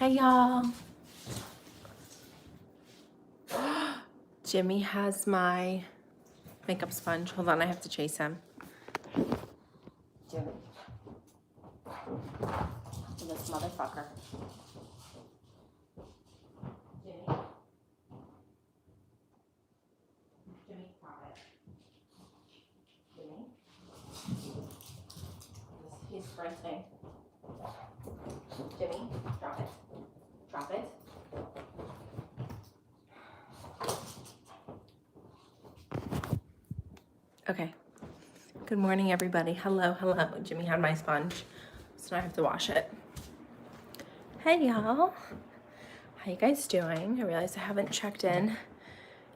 Hey y'all. Jimmy has my makeup sponge. Hold on, I have to chase him. Jimmy. This motherfucker. Jimmy. Jimmy, stop it. Jimmy. He's sprinting. Jimmy, drop it. Drop it. Okay. Good morning, everybody. Hello, hello. Jimmy had my sponge, so now I have to wash it. Hey, y'all. How you guys doing? I realized I haven't checked in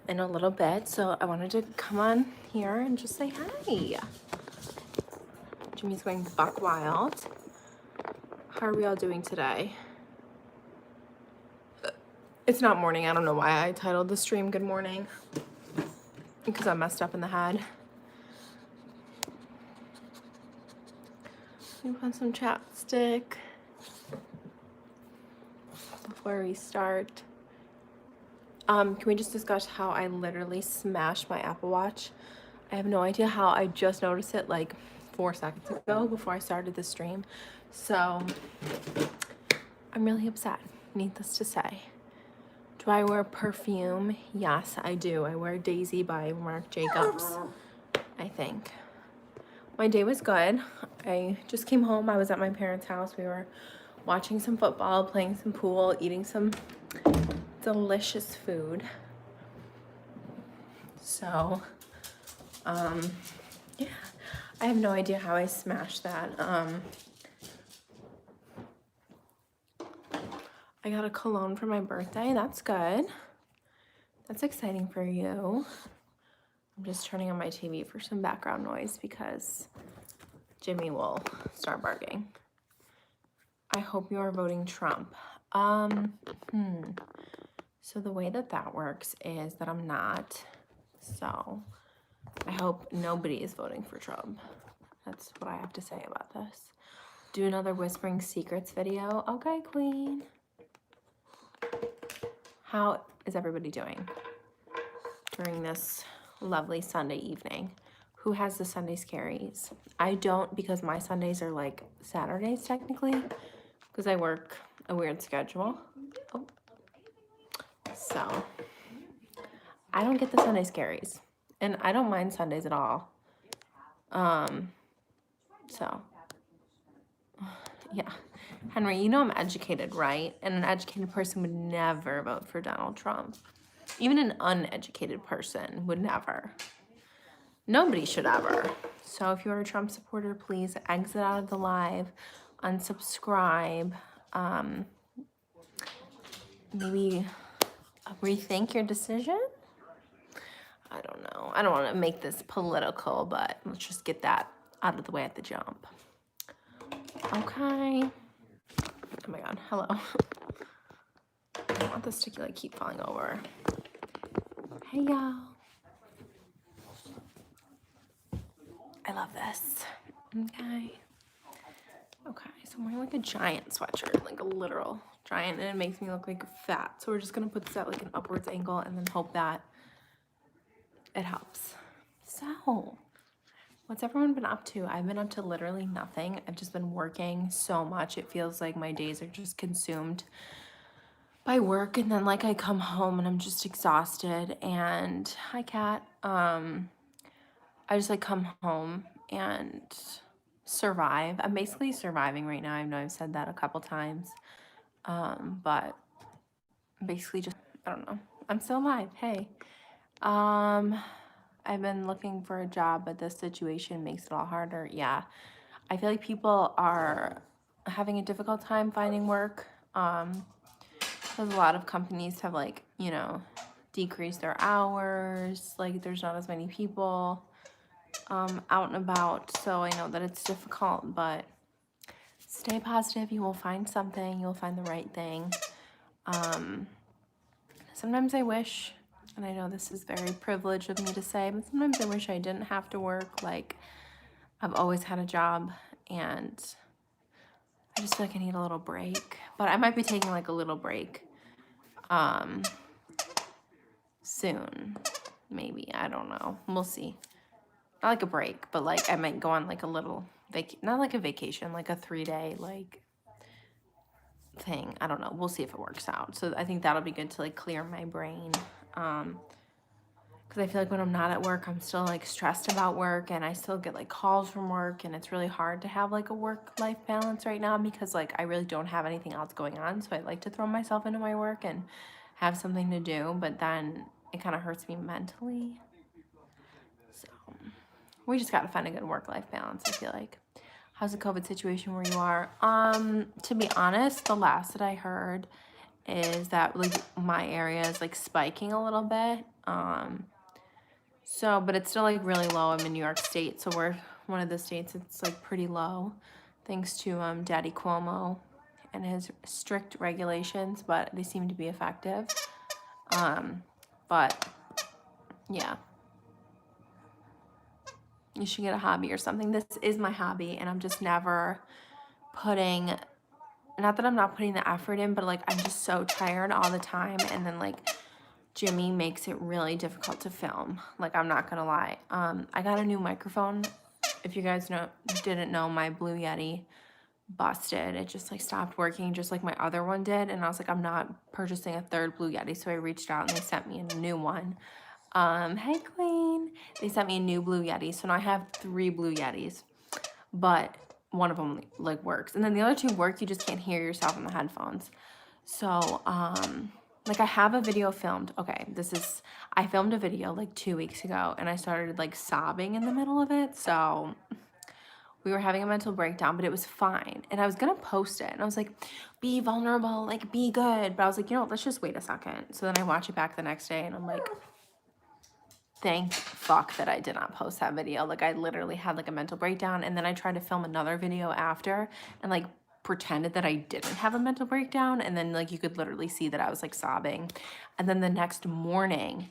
a little bit, so I wanted to come on here and just say hi. Jimmy's going buck wild. How are we all doing today? It's not morning. I don't know why I titled the stream Good Morning, because I'm messed up in the head. We put some chapstick before we start. Can we just discuss how I literally smashed my Apple Watch? I have no idea how. I just noticed it like 4 seconds ago before I started the stream. So I'm really upset, needless to say. Do I wear perfume? Yes, I do. I wear Daisy by Marc Jacobs, I think. My day was good. I just came home. I was at my parents' house. We were watching some football, playing some pool, eating some delicious food. So, yeah, I have no idea how I smashed that. I got a cologne for my birthday. That's good. That's exciting for you. I'm just turning on my TV for some background noise because Jimmy will start barking. I hope you are voting Trump. So the way that works is that I'm not. So I hope nobody is voting for Trump. That's what I have to say about this. Do another Whispering Secrets video. Okay, queen. How is everybody doing during this lovely Sunday evening? Who has the Sunday scaries? I don't, because my Sundays are like Saturdays technically, because I work a weird schedule. Oh. So I don't get the Sunday scaries, and I don't mind Sundays at all. So yeah. Henry, you know I'm educated, right? And an educated person would never vote for Donald Trump. Even an uneducated person would never. Nobody should ever. So if you're a Trump supporter, please exit out of the live, unsubscribe, maybe rethink your decision. I don't know. I don't want to make this political, but let's just get that out of the way at the jump. Okay. Oh my God. Hello. I don't want this to like keep falling over. Hey y'all. I love this. Okay. Okay, so I'm wearing like a giant sweatshirt, like a literal giant, and it makes me look like fat. So we're just gonna put this at like an upwards angle and then hope that it helps. So, what's everyone been up to? I've been up to literally nothing. I've just been working so much. It feels like my days are just consumed by work, and then like I come home and I'm just exhausted. And hi, Kat. I just like come home and survive. I'm basically surviving right now. I know I've said that a couple times, but basically just, I don't know. I'm still alive. Hey. I've been looking for a job, but this situation makes it all harder. Yeah. I feel like people are having a difficult time finding work. Because a lot of companies have like, you know, decreased their hours. Like there's not as many people out and about. So I know that it's difficult, but stay positive. You will find something. You'll find the right thing. Sometimes I wish, and I know this is very privileged of me to say, but sometimes I wish I didn't have to work. Like, I've always had a job, and I just feel like I need a little break, but I might be taking like a little break soon, maybe. I don't know. We'll see. Not like a break, but like I might go on like a little not like a vacation, like a 3-day like thing. I don't know. We'll see if it works out. So I think that'll be good to like clear my brain. Because I feel like when I'm not at work, I'm still like stressed about work, and I still get like calls from work, and it's really hard to have like a work-life balance right now because like I really don't have anything else going on. So I like to throw myself into my work and have something to do, but then it kind of hurts me mentally. So we just got to find a good work-life balance, I feel like. How's the COVID situation where you are? To be honest, the last that I heard is that like my area is like spiking a little bit. So, but it's still like really low. I'm in New York State, so we're one of the states it's like pretty low, thanks to Daddy Cuomo and his strict regulations, but they seem to be effective. But yeah, you should get a hobby or something. This is my hobby, and I'm just never putting, not that I'm not putting the effort in, but like I'm just so tired all the time, and then like Jimmy makes it really difficult to film. Like, I'm not gonna lie. I got a new microphone. If you guys didn't know, my Blue Yeti busted. It just like stopped working just like my other one did. And I was like, I'm not purchasing a third Blue Yeti. So I reached out and they sent me a new one. Hey Queen. They sent me a new Blue Yeti. So now I have 3 Blue Yetis, but one of them like works. And then the other 2 work, you just can't hear yourself in the headphones. So, like I have a video filmed. Okay, I filmed a video like 2 weeks ago, and I started like sobbing in the middle of it. So we were having a mental breakdown, but it was fine. And I was gonna post it, and I was like, be vulnerable, like be good. But I was like, you know, let's just wait a second. So then I watch it back the next day, and I'm like, thank fuck that I did not post that video. Like I literally had like a mental breakdown, and then I tried to film another video after and like pretended that I didn't have a mental breakdown, and then like you could literally see that I was like sobbing. And then the next morning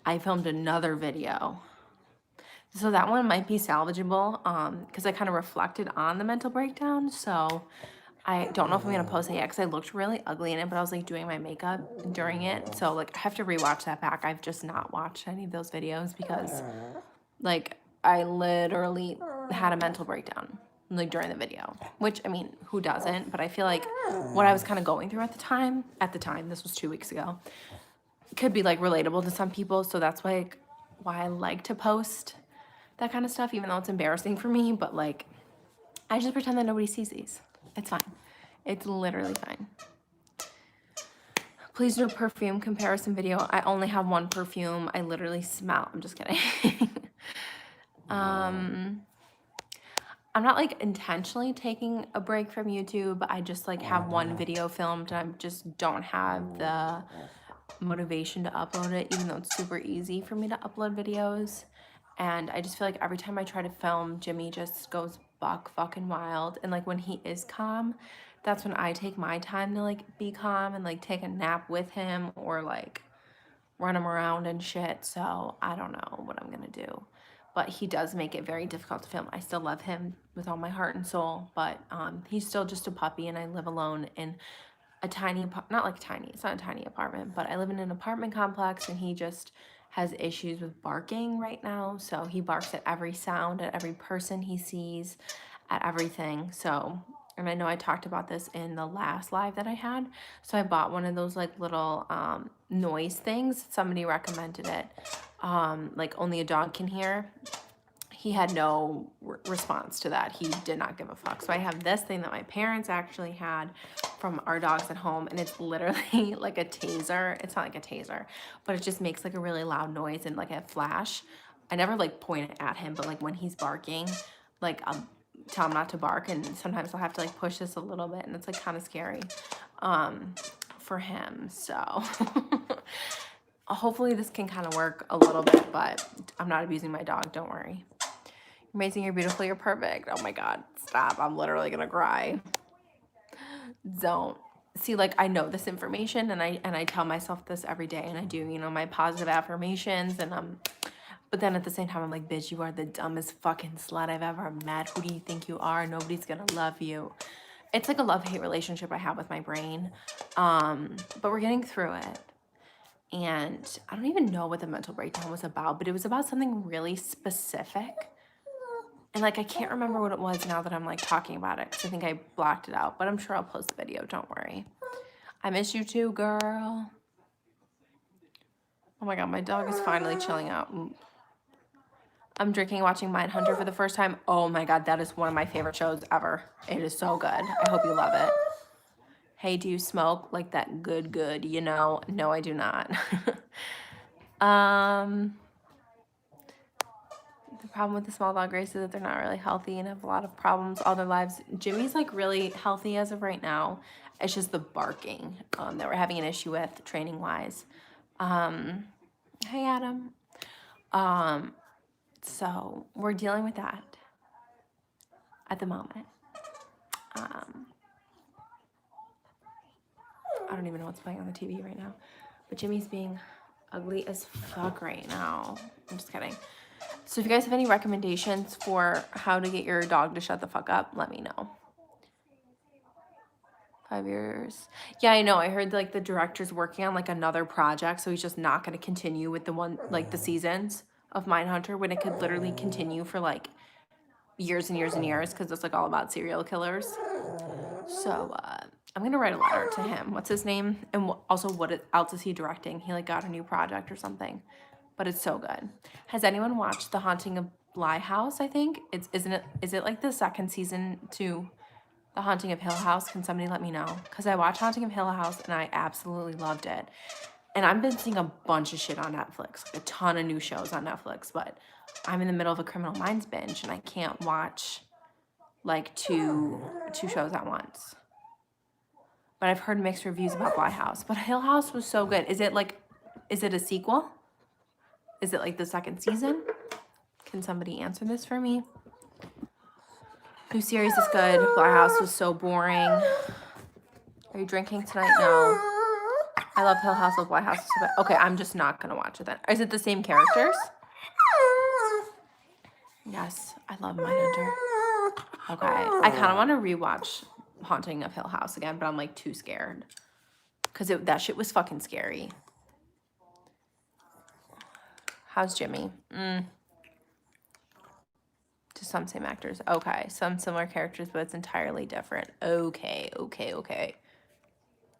I filmed another video. So that one might be salvageable because I kind of reflected on the mental breakdown. So I don't know if I'm gonna post it yet because I looked really ugly in it, but I was like doing my makeup during it. So like I have to rewatch that back. I've just not watched any of those videos because like I literally had a mental breakdown like during the video, which I mean, who doesn't? But I feel like what I was kind of going through at the time, this was 2 weeks ago, could be like relatable to some people. So that's why I like to post that kind of stuff, even though it's embarrassing for me. But like, I just pretend that nobody sees these. It's fine. It's literally fine. Please do a perfume comparison video. I only have one perfume. I literally smell. I'm just kidding. I'm not like intentionally taking a break from YouTube. I just like have one video filmed, and I just don't have the motivation to upload it, even though it's super easy for me to upload videos. And I just feel like every time I try to film, Jimmy just goes buck fucking wild. And like when he is calm, that's when I take my time to like be calm and like take a nap with him or like run him around and shit. So I don't know what I'm gonna do. But he does make it very difficult to film. I still love him with all my heart and soul, but he's still just a puppy, and I live alone in a tiny, not like tiny, it's not a tiny apartment, but I live in an apartment complex, and he just has issues with barking right now. So he barks at every sound, at every person he sees, at everything. So, and I know I talked about this in the last live that I had. So I bought one of those like little noise things. Somebody recommended it. Like only a dog can hear. He had no response to that. He did not give a fuck. So I have this thing that my parents actually had from our dogs at home, and it's literally like a taser. It's not like a taser, but it just makes like a really loud noise and like a flash. I never like point it at him, but like when he's barking, like I'll tell him not to bark, and sometimes I'll have to like push this a little bit, and it's like kind of scary for him. So hopefully this can kind of work a little bit, but I'm not abusing my dog, don't worry. You're amazing, you're beautiful, you're perfect. Oh my God, stop. I'm literally gonna cry. Don't. See, like I know this information, and I tell myself this every day, and I do, you know, my positive affirmations, and but then at the same time I'm like, bitch, you are the dumbest fucking slut I've ever met. Who do you think you are? Nobody's gonna love you. it's like a love-hate relationship I have with my brain. But we're getting through it. And I don't even know what the mental breakdown was about, but it was about something really specific. And like, I can't remember what it was now that I'm like talking about it, because I think I blocked it out, but I'm sure I'll post the video. Don't worry. I miss you too, girl. Oh my God, my dog is finally chilling out. I'm drinking and watching Mindhunter for the first time. Oh my God, that is one of my favorite shows ever. It is so good. I hope you love it. Hey, do you smoke? Like that good, you know? No, I do not. The problem with the small dog race is that they're not really healthy and have a lot of problems all their lives. Jimmy's like really healthy as of right now. It's just the barking that we're having an issue with training wise. Hey, Adam. So we're dealing with that at the moment. I don't even know what's playing on the TV right now, but Jimmy's being ugly as fuck right now. I'm just kidding. So if you guys have any recommendations for how to get your dog to shut the fuck up, let me know. 5 years. Yeah, I know. I heard like the director's working on like another project, so he's just not going to continue with the one, like the seasons of Mindhunter, when it could literally continue for like years and years and years, because it's like all about serial killers. So I'm going to write a letter to him. What's his name? And also what else is he directing? He like got a new project or something. But it's so good. Has anyone watched The Haunting of Bly House? I think is it like the second season to The Haunting of Hill House? Can somebody let me know? Because I watched Haunting of Hill House and I absolutely loved it. And I've been seeing a bunch of shit on Netflix, like a ton of new shows on Netflix, but I'm in the middle of a Criminal Minds binge and I can't watch like two shows at once. But I've heard mixed reviews about Bly House. But Hill House was so good. Is it a sequel? Is it like the second season? Can somebody answer this for me? New series is good. Bly House was so boring. Are you drinking tonight? No. I love Hill House. Love Bly House. Okay, I'm just not gonna watch it then. Is it the same characters? Yes, I love Mindhunter. Okay, I kind of want to rewatch Haunting of Hill House again, but I'm like too scared because that shit was fucking scary. How's Jimmy? To some same actors. Okay, some similar characters, but it's entirely different. Okay.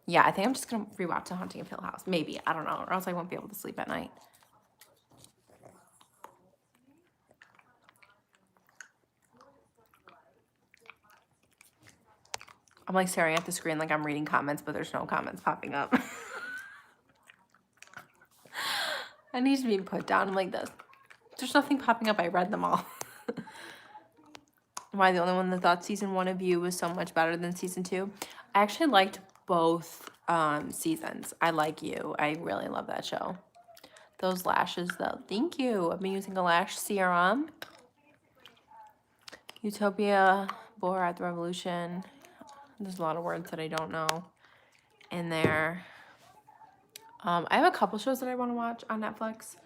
Yeah, I think I'm just gonna rewatch The Haunting of Hill House. Maybe, I don't know, or else I won't be able to sleep at night. I'm like staring at the screen like I'm reading comments, but there's no comments popping up. I need to be put down like this. There's nothing popping up. I read them all. Am I the only one that thought season 1 of You was so much better than season 2? I actually liked both seasons. I like You. I really love that show. Those lashes though. Thank you. I've been using a lash serum. Utopia, Borat, the Revolution. There's a lot of words that I don't know in there. I have a couple shows that I want to watch on Netflix,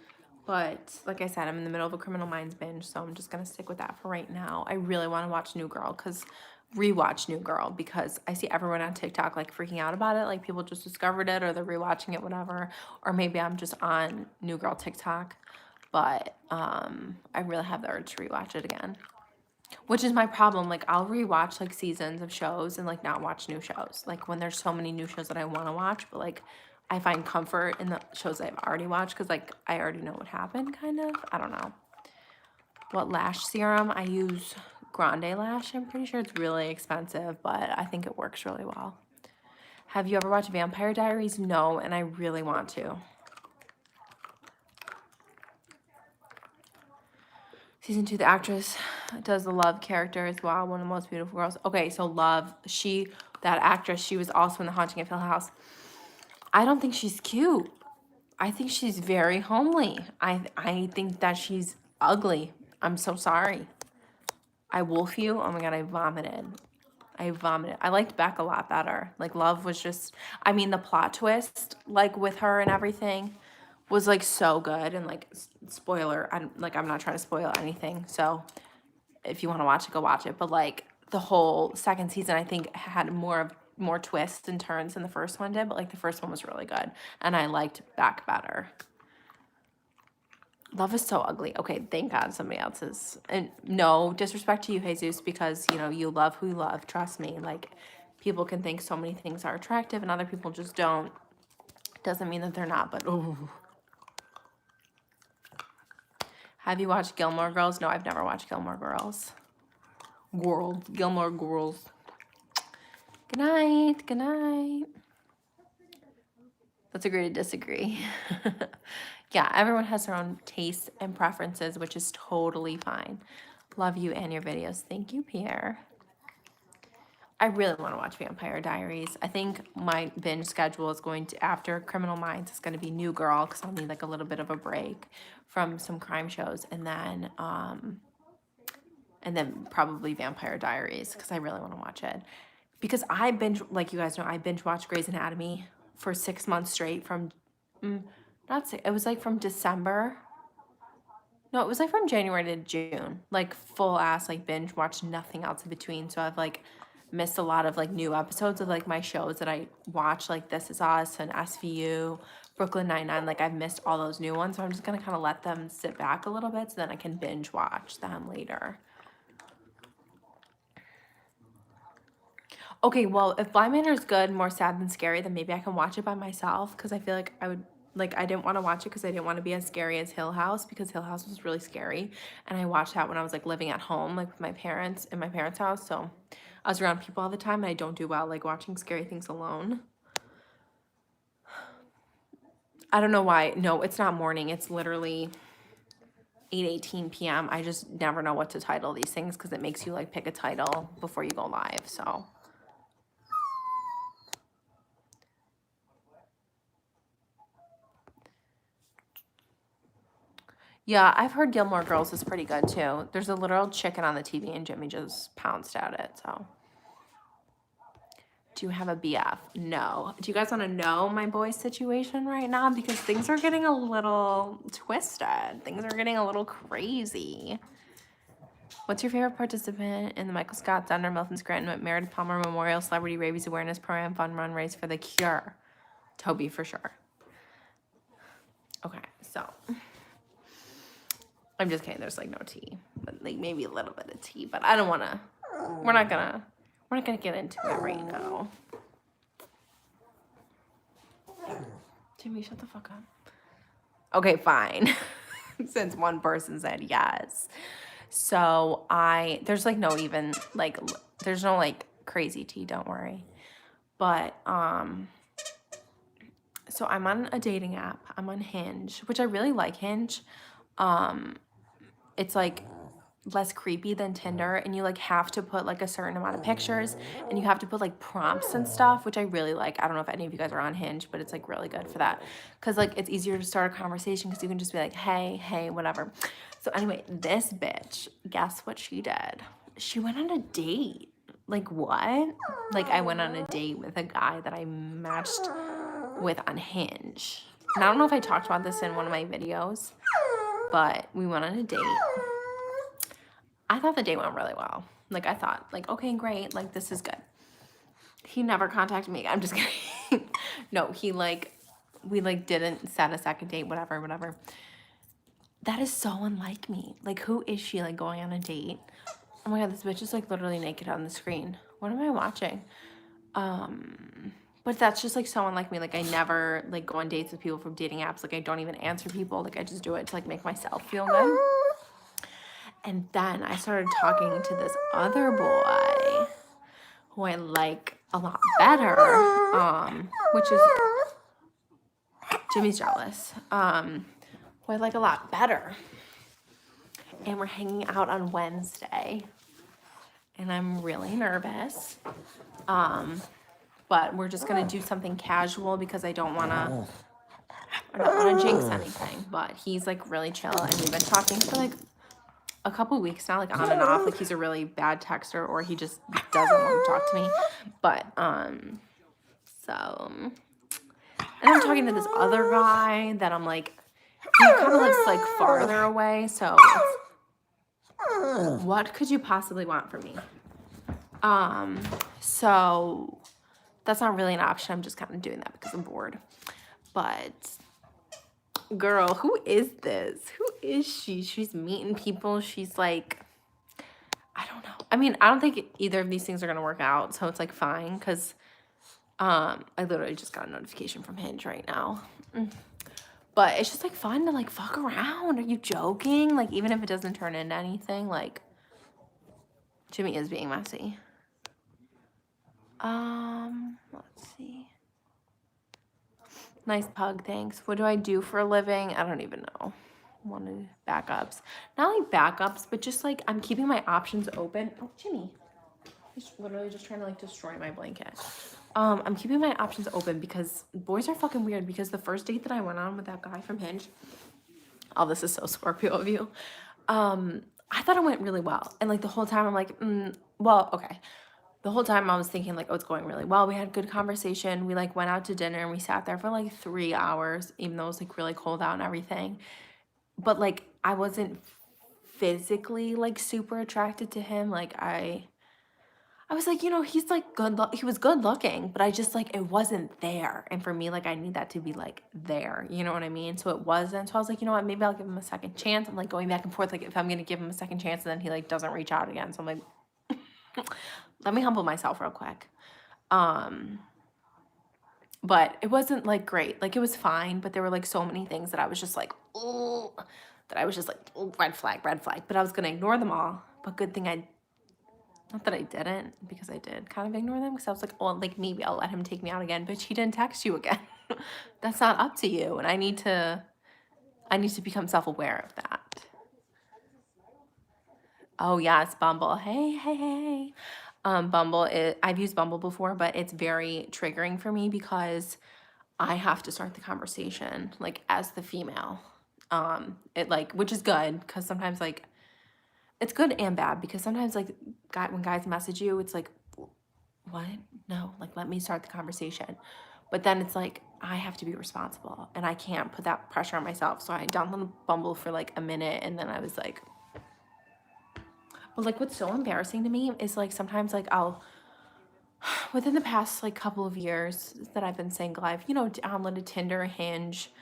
but like I said, I'm in the middle of a Criminal Minds binge, so I'm just going to stick with that for right now. I really want to watch rewatch New Girl, because I see everyone on TikTok like freaking out about it, like people just discovered it or they're rewatching it, whatever, or maybe I'm just on New Girl TikTok, but I really have the urge to rewatch it again. Which is my problem. Like, I'll rewatch like seasons of shows and like not watch new shows. Like when there's so many new shows that I want to watch, but like I find comfort in the shows I've already watched because like I already know what happened, kind of. I don't know. What lash serum? I use Grande Lash. I'm pretty sure it's really expensive, but I think it works really well. Have you ever watched Vampire Diaries? No, and I really want to. Season 2, the actress does the Love character as well, one of the most beautiful girls. Okay, so Love, that actress, she was also in The Haunting of Hill House. I don't think she's cute. I think she's very homely. I think that she's ugly. I'm so sorry. I wolf you. Oh my God, I vomited. I liked Beck a lot better. Like, Love was just, I mean, the plot twist, like, with her and everything was like so good. And like, spoiler, I'm not trying to spoil anything, so if you want to watch it, go watch it, but like the whole second season, I think, had more twists and turns than the first one did, but like the first one was really good, and I liked Beck better. Love is so ugly. Okay, thank God somebody else is. And no disrespect to you, Jesus, because, you know, you love who you love. Trust me. Like, people can think so many things are attractive and other people just don't. Doesn't mean that they're not, but oh. Have you watched Gilmore Girls? No, I've never watched Gilmore Girls. Gilmore Girls. Good night. Good night. Let's agree to disagree. Yeah, everyone has their own tastes and preferences, which is totally fine. Love you and your videos. Thank you, Pierre. I really want to watch Vampire Diaries. I think my binge schedule is going to, after Criminal Minds, it's going to be New Girl, because I'll need like a little bit of a break from some crime shows, and then probably Vampire Diaries, because I really want to watch it. Because I binge, like you guys know, I binge watched Grey's Anatomy for 6 months straight from, it was like from December. No, it was like from January to June, like full ass, like binge watched, nothing else in between. So I've like missed a lot of like new episodes of like my shows that I watch, like This Is Us and SVU, Brooklyn Nine-Nine. Like I've missed all those new ones. So I'm just going to kind of let them sit back a little bit so then I can binge watch them later. Okay, well, if Blind Manor is good, more sad than scary, then maybe I can watch it by myself, because I feel like I would, like, I didn't want to watch it because I didn't want to be as scary as Hill House, because Hill House was really scary, and I watched that when I was, like, living at home, like, with my parents, in my parents' house, so I was around people all the time, and I don't do well, like, watching scary things alone. I don't know why. No, it's not morning. It's literally 8:18 p.m. I just never know what to title these things, because it makes you, like, pick a title before you go live, so... Yeah, I've heard Gilmore Girls is pretty good, too. There's a literal chicken on the TV, and Jimmy just pounced at it, so. Do you have a BF? No. Do you guys want to know my boy's situation right now? Because things are getting a little twisted. Things are getting a little crazy. What's your favorite participant in the Michael Scott, Dunder Mifflin Scranton, Meredith Palmer Memorial Celebrity Rabies Awareness Program Fun Run Race for the Cure? Toby, for sure. Okay, so... I'm just kidding, there's like no tea, but like maybe a little bit of tea, but I don't want to, we're not gonna get into it right now. Jimmy, shut the fuck up. Okay, fine. Since one person said yes. So there's like no even, like, there's no like crazy tea, don't worry. But, so I'm on a dating app. I'm on Hinge, which I really like Hinge. It's like less creepy than Tinder, and you like have to put like a certain amount of pictures, and you have to put like prompts and stuff, which I really like. I don't know if any of you guys are on Hinge, but it's like really good for that, because like it's easier to start a conversation, because you can just be like, hey, whatever. So anyway, this bitch, guess what she did? She went on a date. Like, what? Like, I went on a date with a guy that I matched with on Hinge. And I don't know if I talked about this in one of my videos, but we went on a date. I thought the date went really well. Like, I thought, like, okay, great. Like, this is good. He never contacted me. I'm just kidding. No, we didn't set a second date, whatever. That is so unlike me. Like, who is she, like, going on a date? Oh my God, this bitch is, like, literally naked on the screen. What am I watching? But that's just, like, so unlike me. Like, I never, like, go on dates with people from dating apps. Like, I don't even answer people. Like, I just do it to, like, make myself feel good. And then I started talking to this other boy who I like a lot better, which is, Jimmy's jealous, who I like a lot better. And we're hanging out on Wednesday. And I'm really nervous. But we're just going to do something casual, because I don't want to jinx anything. But he's, like, really chill. And we've been talking for, like, a couple weeks now, like, on and off. Like, he's a really bad texter, or he just doesn't want to talk to me. But, so... And I'm talking to this other guy that I'm, like... He kind of lives, like, farther away, so... What could you possibly want from me? So that's not really an option. I'm just kind of doing that because I'm bored. But girl, who is this? Who is she? She's meeting people. She's like, I don't know. I mean, I don't think either of these things are gonna work out, so it's like fine, because I literally just got a notification from Hinge right now. But it's just like fun to like fuck around. Are you joking? Like, even if it doesn't turn into anything, like Jimmy is being messy. Let's see. Nice pug, thanks. What do I do for a living? I don't even know. Wanted backups. Not like backups, but just like I'm keeping my options open. Oh, Jimmy. He's literally just trying to like destroy my blanket. I'm keeping my options open because boys are fucking weird, because the first date that I went on with that guy from Hinge, oh, this is so Scorpio of you. I thought it went really well. And like the whole time I'm like, well, okay. The whole time I was thinking like, oh, it's going really well. We had good conversation. We like went out to dinner and we sat there for like 3 hours, even though it was like really cold out and everything. But like, I wasn't physically like super attracted to him. Like I was like, you know, he's like he was good looking, but I just like, it wasn't there. And for me, like, I need that to be like there, you know what I mean? So it wasn't. So I was like, you know what, maybe I'll give him a second chance. I'm like going back and forth, like if I'm going to give him a second chance and then he like doesn't reach out again. So I'm like, let me humble myself real quick. But it wasn't like great. Like it was fine, but there were like so many things that I was just like, oh, that I was just like, oh, red flag, red flag. But I was going to ignore them all. But good thing not that I didn't, because I did kind of ignore them, because I was like, oh, like maybe I'll let him take me out again. Bitch, he didn't text you again. That's not up to you. And I need to become self-aware of that. Oh yes, Bumble. Hey. Bumble I've used Bumble before, but it's very triggering for me because I have to start the conversation like as the female. It like, which is good, because sometimes like it's good and bad, because sometimes like when guys message you, it's like, what? No, like let me start the conversation. But then it's like I have to be responsible and I can't put that pressure on myself. So I downloaded Bumble for like a minute, and then I was like, well, like what's so embarrassing to me is like sometimes like I'll, within the past like couple of years that I've been single, I've, you know, downloaded Tinder, Hinge,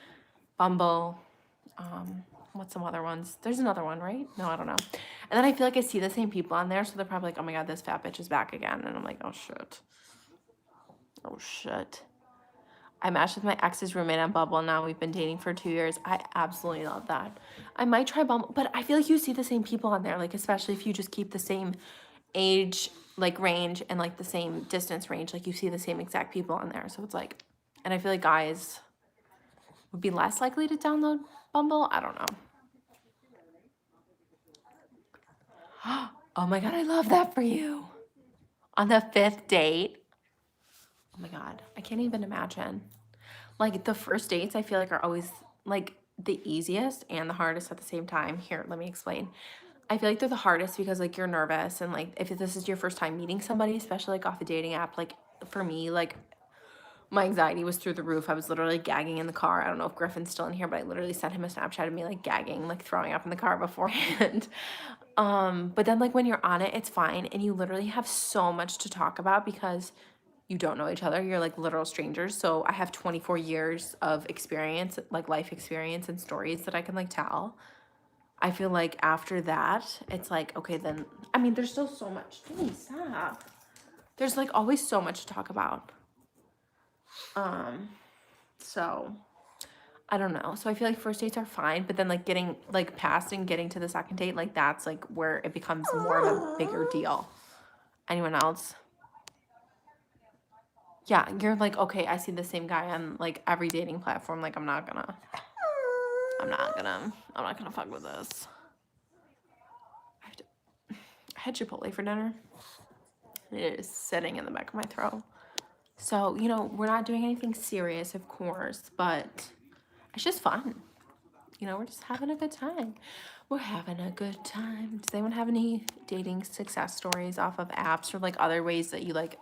Bumble, what's some other ones? There's another one, right? No, I don't know. And then I feel like I see the same people on there, so they're probably like, oh my god, this fat bitch is back again. And I'm like, oh shit. I matched with my ex's roommate on Bumble. Now we've been dating for 2 years. I absolutely love that. I might try Bumble, but I feel like you see the same people on there, like especially if you just keep the same age like range and like the same distance range, like you see the same exact people on there. So it's like, and I feel like guys would be less likely to download Bumble. I don't know. Oh my god, I love that for you. On the 5th date. Oh my god, I can't even imagine. Like the first dates I feel like are always like the easiest and the hardest at the same time. Here, let me explain. I feel like they're the hardest because like you're nervous, and like if this is your first time meeting somebody, especially like off a dating app, like for me, like my anxiety was through the roof. I was literally gagging in the car. I don't know if Griffin's still in here, but I literally sent him a Snapchat of me like gagging, like throwing up in the car beforehand. But then like when you're on it, it's fine, and you literally have so much to talk about because you don't know each other. You're like literal strangers. So I have 24 years of experience, like life experience and stories that I can like tell. I feel like after that, it's like, okay, then, I mean, there's still so much. Please stop. There's like always so much to talk about. So I don't know. So I feel like first dates are fine, but then like getting like past and getting to the second date, like that's like where it becomes more of a bigger deal. Anyone else? Yeah, you're like, okay, I see the same guy on like every dating platform. Like I'm not gonna fuck with this. I had Chipotle for dinner. It is sitting in the back of my throat. So, you know, we're not doing anything serious, of course, but it's just fun. You know, we're just having a good time. We're having a good time. Does anyone have any dating success stories off of apps or like other ways that you like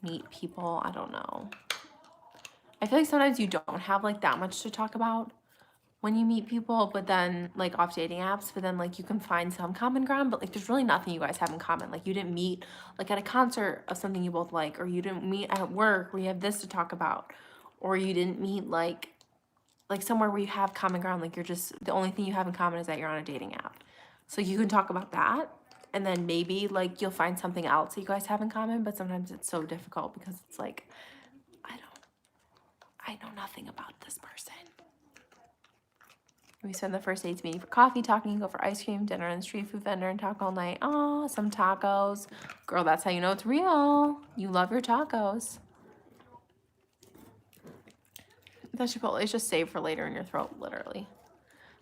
meet people? I don't know. I feel like sometimes you don't have like that much to talk about when you meet people, but then like off dating apps, but then like you can find some common ground, but like there's really nothing you guys have in common. Like you didn't meet like at a concert of something you both like, or you didn't meet at work where you have this to talk about, or you didn't meet like somewhere where you have common ground. Like you're just, the only thing you have in common is that you're on a dating app. So you can talk about that, and then maybe like you'll find something else that you guys have in common, but sometimes it's so difficult because it's like, I know nothing about this person. We spend the first dates meeting for coffee, talking, go for ice cream, dinner, and street food vendor, and talk all night. Oh, some tacos. Girl, that's how you know it's real. You love your tacos. That Chipotle is just saved for later in your throat, literally.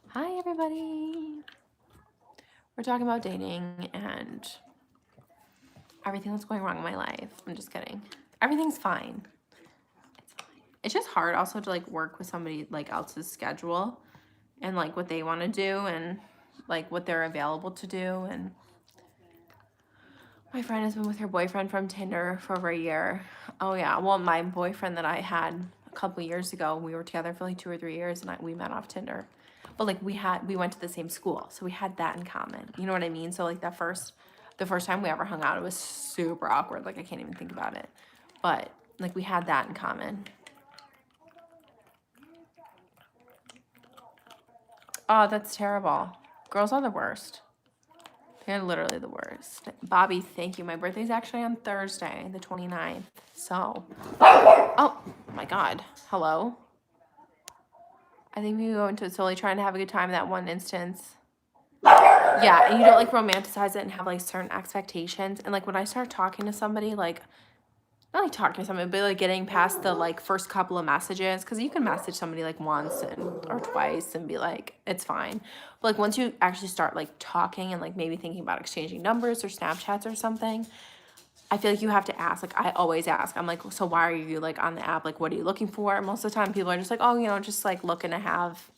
Hi, everybody. We're talking about dating and everything that's going wrong in my life. I'm just kidding. Everything's fine. It's just hard also to like work with somebody like else's schedule and like what they want to do and like what they're available to do. And my friend has been with her boyfriend from Tinder for over a year. Oh yeah, well my boyfriend that I had a couple years ago, we were together for like 2 or 3 years, and we met off Tinder. But like we went to the same school, so we had that in common. You know what I mean? So like the first time we ever hung out, it was super awkward. Like I can't even think about it. But like we had that in common. Oh, that's terrible. Girls are the worst. They're literally the worst. Bobby, thank you. My birthday's actually on Thursday, the 29th. So, oh my God. Hello? I think we go into it solely trying to have a good time in that one instance. Yeah, and you don't like romanticize it and have like certain expectations. And like when I start talking to somebody, like, not like talking to somebody, but like getting past the like first couple of messages, because you can message somebody like once or twice and be like, it's fine. But like once you actually start like talking and like maybe thinking about exchanging numbers or Snapchats or something, I feel like you have to ask. Like I always ask. I'm like, so why are you like on the app? Like what are you looking for? And most of the time people are just like, oh, you know, just like looking to have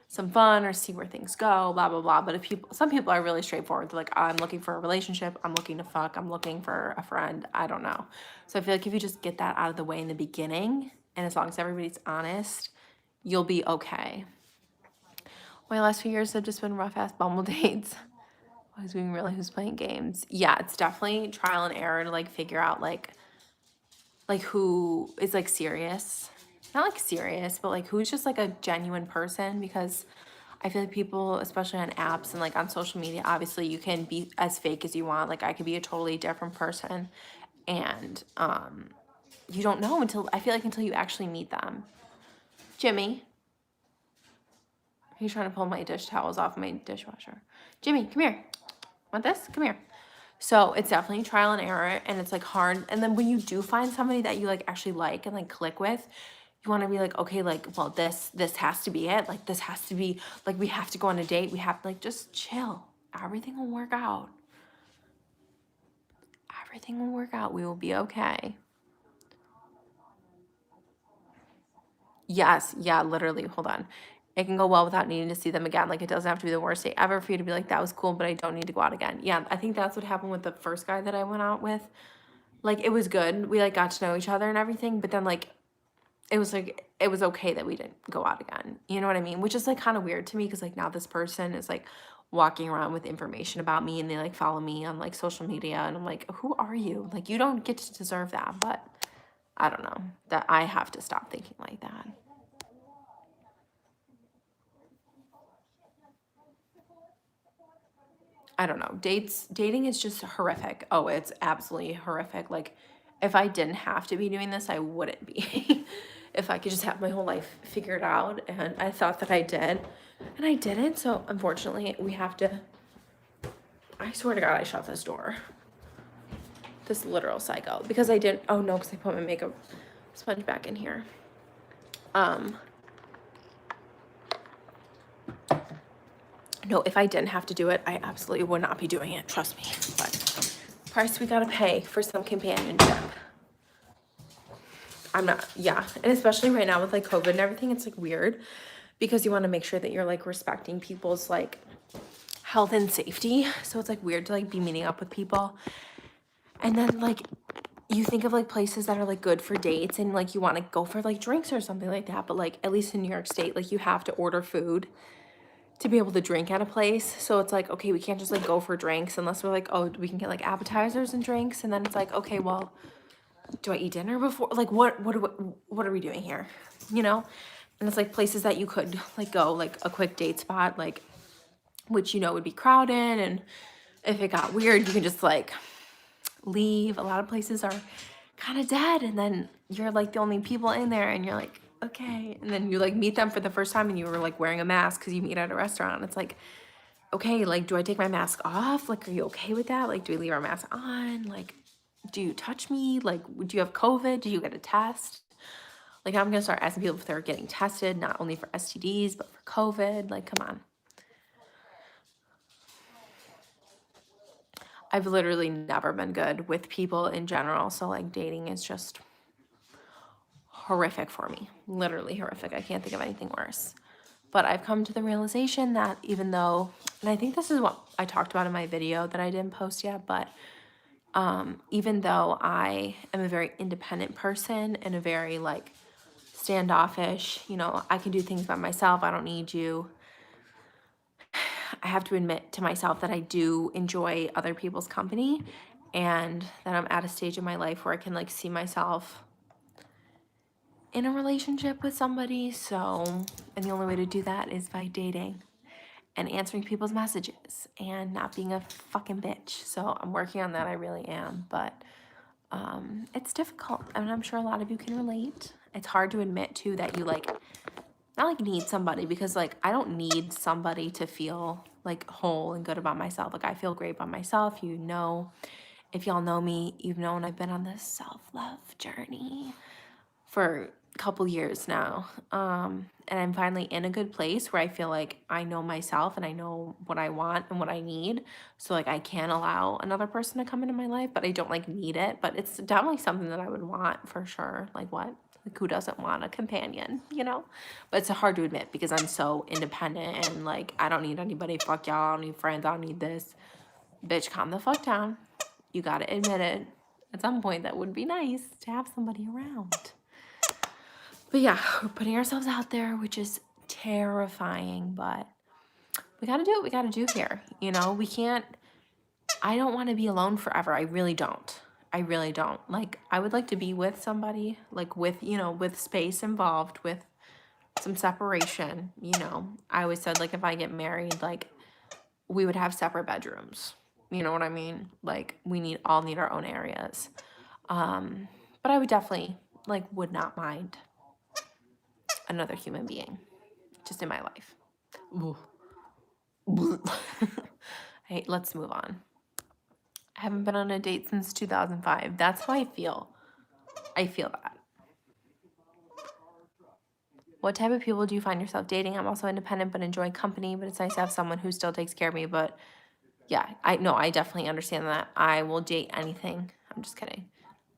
some fun or see where things go, blah, blah, blah. But some people are really straightforward. They're like, I'm looking for a relationship. I'm looking to fuck. I'm looking for a friend. I don't know. So I feel like if you just get that out of the way in the beginning, and as long as everybody's honest, you'll be okay. My last few years have just been rough-ass Bumble dates. Who's being real, who's playing games? Yeah, it's definitely trial and error to like figure out like who is like serious. Not like serious, but like who's just like a genuine person, because I feel like people, especially on apps and like on social media, obviously you can be as fake as you want. Like I could be a totally different person, and you don't know until you actually meet them. Jimmy, he's trying to pull my dish towels off my dishwasher. Jimmy, come here. Want this? Come here. So it's definitely trial and error, and it's like hard. And then when you do find somebody that you like actually like and like click with, you want to be like, okay, like, well, this has to be it. Like this has to be like, we have to go on a date. We have to like just chill. Everything will work out. Everything will work out. We will be okay. Yes, yeah, literally. Hold on. It can go well without needing to see them again. Like it doesn't have to be the worst date ever for you to be like, that was cool, but I don't need to go out again. Yeah, I think that's what happened with the first guy that I went out with. Like it was good. We like got to know each other and everything, but then like it was okay that we didn't go out again. You know what I mean? Which is like kind of weird to me, because like now this person is like walking around with information about me, and they like follow me on like social media, and I'm like, who are you? Like you don't get to deserve that. But I don't know, that I have to stop thinking like that. I don't know. Dating is just horrific. Oh, it's absolutely horrific. Like if I didn't have to be doing this, I wouldn't be. If I could just have my whole life figured out, and I thought that I did, and I didn't. So unfortunately, we have to, I swear to God, I shut this door. This literal psycho, because I didn't, oh no, because I put my makeup sponge back in here. No, if I didn't have to do it, I absolutely would not be doing it. Trust me. But price we gotta pay for some companionship. I'm not, yeah. And especially right now with like COVID and everything, it's like weird, because you want to make sure that you're like respecting people's like health and safety. So it's like weird to like be meeting up with people. And then like you think of like places that are like good for dates and like you want to go for like drinks or something like that, but like at least in New York State, like you have to order food to be able to drink at a place. So it's like, okay, we can't just like go for drinks unless we're like, oh, we can get like appetizers and drinks. And then it's like, okay, well, do I eat dinner before? Like what are we doing here? You know? And it's like places that you could like go, like a quick date spot, like, which you know would be crowded, and if it got weird, you can just like leave. A lot of places are kind of dead, and then you're like the only people in there, and you're like, okay. And then you like meet them for the first time, and you were like wearing a mask because you meet at a restaurant. It's like, okay, like, do I take my mask off? Like, are you okay with that? Like, do we leave our mask on? Like, do you touch me? Like, do you have COVID? Do you get a test? Like, I'm gonna start asking people if they're getting tested, not only for STDs, but for COVID. Like, come on. I've literally never been good with people in general. So like dating is just horrific for me. Literally horrific. I can't think of anything worse. But I've come to the realization that even though, and I think this is what I talked about in my video that I didn't post yet, but even though I am a very independent person and a very like standoffish, you know, I can do things by myself. I don't need you. I have to admit to myself that I do enjoy other people's company, and that I'm at a stage in my life where I can like see myself in a relationship with somebody. So, and the only way to do that is by dating and answering people's messages and not being a fucking bitch. So I'm working on that. I really am. But it's difficult. And I'm sure a lot of you can relate. It's hard to admit too that you like, not like need somebody, because like I don't need somebody to feel like whole and good about myself. Like I feel great about myself. You know, if y'all know me, you've known I've been on this self-love journey for a couple years now. And I'm finally in a good place where I feel like I know myself and I know what I want and what I need. So like I can allow another person to come into my life, but I don't like need it. But it's definitely something that I would want for sure. Like what? Like who doesn't want a companion, you know? But it's hard to admit because I'm so independent and like I don't need anybody. Fuck y'all. I don't need friends. I don't need this. Bitch, calm the fuck down. You gotta admit it. At some point that would be nice to have somebody around. But yeah, we're putting ourselves out there, which is terrifying, but we gotta do what we gotta do here. You know, we can't, I don't want to be alone forever. I really don't. I really don't. Like, I would like to be with somebody, like with, you know, with space involved, with some separation, you know. I always said, like, if I get married, like, we would have separate bedrooms. You know what I mean? Like, we all need our own areas. But I would definitely, like, would not mind another human being just in my life. Hey, let's move on. I haven't been on a date since 2005. That's how I feel. I feel that. What type of people do you find yourself dating? I'm also independent but enjoy company, but it's nice to have someone who still takes care of me. But yeah, I definitely understand that. I will date anything. I'm just kidding.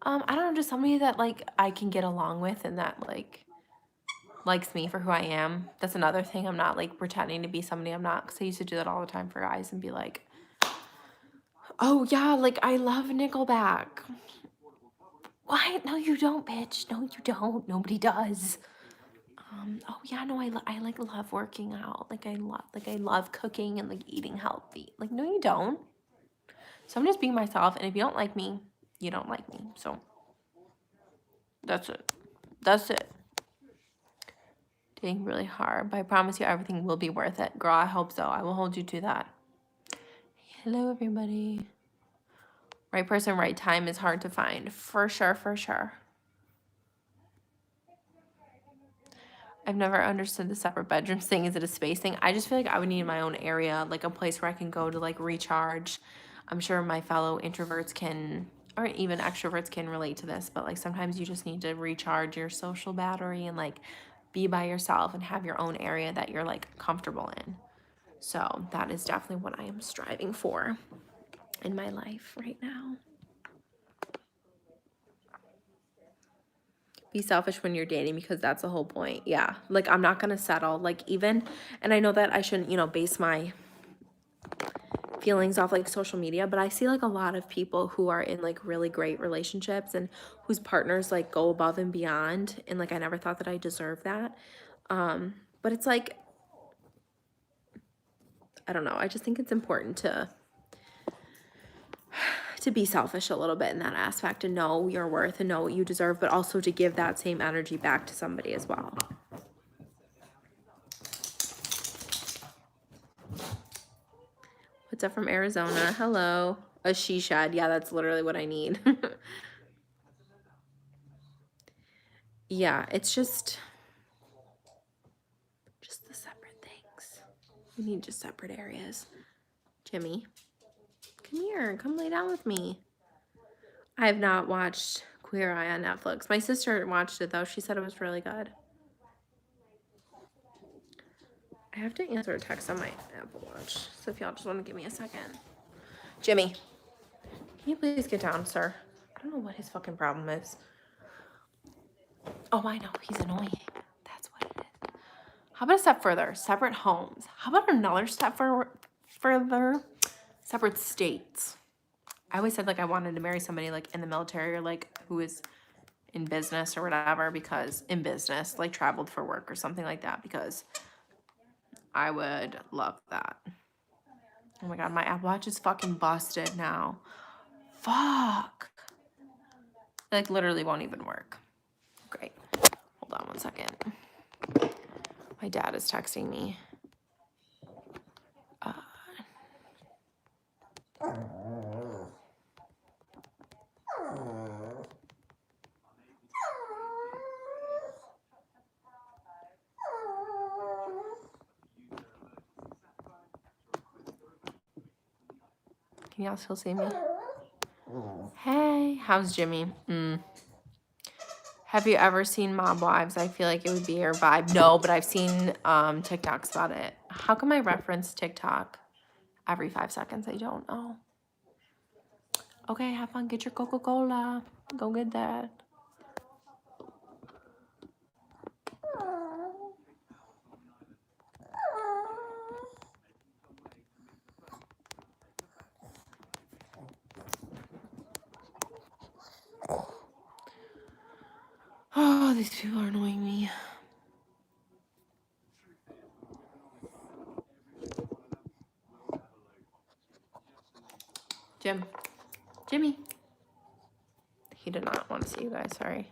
I don't know, just somebody that like I can get along with and that like likes me for who I am. That's another thing. I'm not like pretending to be somebody I'm not, because I used to do that all the time for guys and be like, oh yeah, like I love Nickelback. What? No, you don't, bitch. No, you don't. Nobody does. Oh yeah, no, I like love working out. Like I love cooking and like eating healthy. Like no, you don't. So I'm just being myself, and if you don't like me, you don't like me. So that's it. That's it. Dating really hard, but I promise you everything will be worth it. Girl, I hope so. I will hold you to that. Hello, everybody. Right person, right time is hard to find. For sure, for sure. I've never understood the separate bedrooms thing. Is it a space thing? I just feel like I would need my own area, like a place where I can go to like recharge. I'm sure my fellow introverts can, or even extroverts can relate to this, but like sometimes you just need to recharge your social battery and like be by yourself and have your own area that you're like comfortable in. So that is definitely what I am striving for in my life right now. Be selfish when you're dating, because that's the whole point. Yeah, like I'm not gonna settle, like even, and I know that I shouldn't, you know, base my feelings off like social media, but I see like a lot of people who are in like really great relationships and whose partners like go above and beyond, and like I never thought that I deserved that. But it's like, I don't know, I just think it's important to be selfish a little bit in that aspect and know your worth and know what you deserve, but also to give that same energy back to somebody as well. What's up from Arizona? Hello. A she shed. Yeah, that's literally what I need. Yeah, it's just the separate things. We need just separate areas. Jimmy, come here. Come lay down with me. I have not watched Queer Eye on Netflix. My sister watched it, though. She said it was really good. I have to answer a text on my Apple Watch. So if y'all just want to give me a second. Jimmy, can you please get down, sir? I don't know what his fucking problem is. Oh, I know. He's annoying. That's what it is. How about a step further? Separate homes. How about another step further? Separate states. I always said like I wanted to marry somebody like in the military or like who is in business or whatever, because in business, like traveled for work or something like that, because I would love that. Oh my God, my Apple Watch is fucking busted now. Fuck. Like literally won't even work. Great. Hold on one second. My dad is texting me. Can y'all still see me? Hey, how's Jimmy? Have you ever seen Mob Wives? I feel like it would be your vibe. No, but I've seen TikToks about it. How come I reference TikTok every 5 seconds? I don't know. Okay, have fun. Get your Coca-Cola. Go get that. Oh, these people are annoying me. Jimmy. He did not want to see you guys, sorry.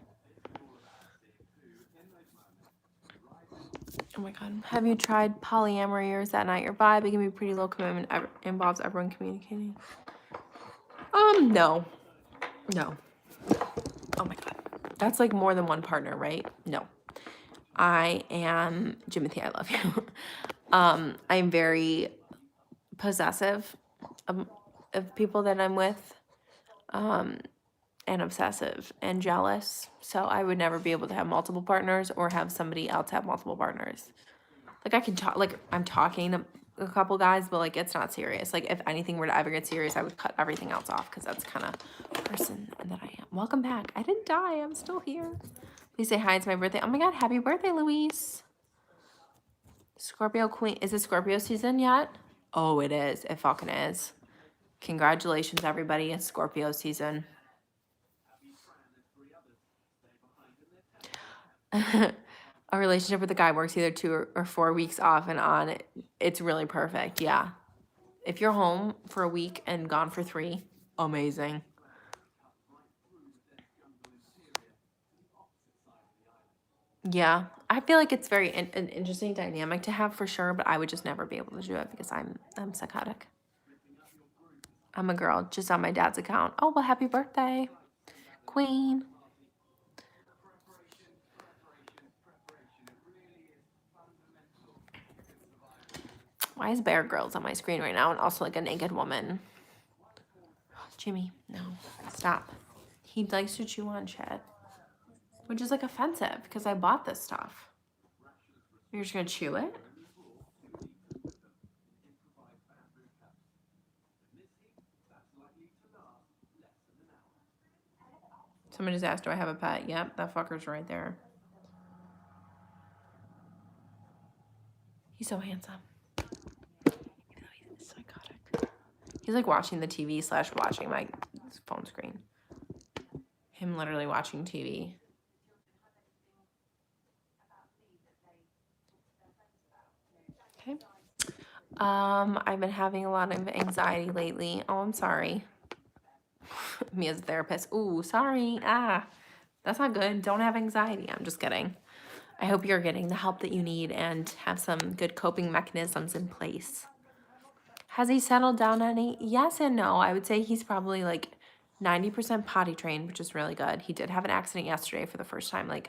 Oh my God. Have you tried polyamory, or is that not your vibe? It can be pretty low commitment, involves everyone communicating. No. No. Oh my God. That's like more than one partner, right? No. I am, Jimothy, I love you. I'm very possessive of people that I'm with, and obsessive and jealous. So I would never be able to have multiple partners or have somebody else have multiple partners. Like I can talk, like I'm talking to a couple guys, but like it's not serious. Like if anything were to ever get serious, I would cut everything else off, because that's kind of person that I am. Welcome back. I didn't die. I'm still here. Please say hi. It's my birthday. Oh my God. Happy birthday, Luis. Scorpio Queen. Is it Scorpio season yet? Oh, it is. It fucking is. Congratulations, everybody. It's Scorpio season. A relationship with a guy works either 2 or 4 weeks off and on. It's really perfect. Yeah. If you're home for a week and gone for 3, amazing. Yeah. I feel like it's very an interesting dynamic to have for sure, but I would just never be able to do it because I'm psychotic. I'm a girl just on my dad's account. Oh, well, happy birthday, Queen. Why is Bear Grylls on my screen right now and also like a naked woman? Jimmy, no, stop. He likes to chew on shit, which is like offensive because I bought this stuff. You're just gonna chew it? Someone just asked, do I have a pet? Yep, that fucker's right there. He's so handsome. Even though he's psychotic. He's like watching the TV / watching my phone screen. Him literally watching TV. Okay. I've been having a lot of anxiety lately. Oh, I'm sorry. Me as a therapist. Ooh, sorry. That's not good. Don't have anxiety. I'm just kidding. I hope you're getting the help that you need and have some good coping mechanisms in place. Has he settled down any? Yes and no. I would say he's probably like 90% potty trained, which is really good. He did have an accident yesterday for the first time, like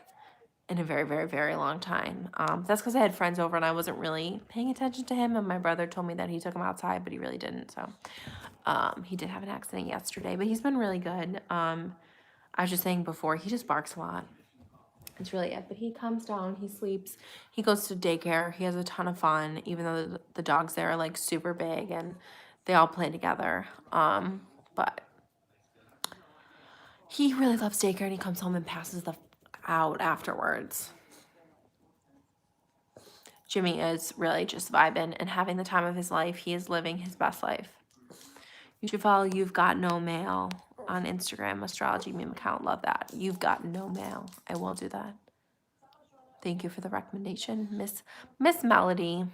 in a very, very, very long time. That's because I had friends over and I wasn't really paying attention to him. And my brother told me that he took him outside, but he really didn't. So he did have an accident yesterday, but he's been really good. I was just saying before, he just barks a lot. It's really it. But he comes down, he sleeps, he goes to daycare, he has a ton of fun, even though the dogs there are like super big and they all play together. But he really loves daycare and he comes home and passes the out afterwards. Jimmy is really just vibing and having the time of his life. He is living his best life. You should follow You've Got No Mail on Instagram, astrology meme account. Love that. You've Got No Mail. I will do that. Thank you for the recommendation, Miss Melody.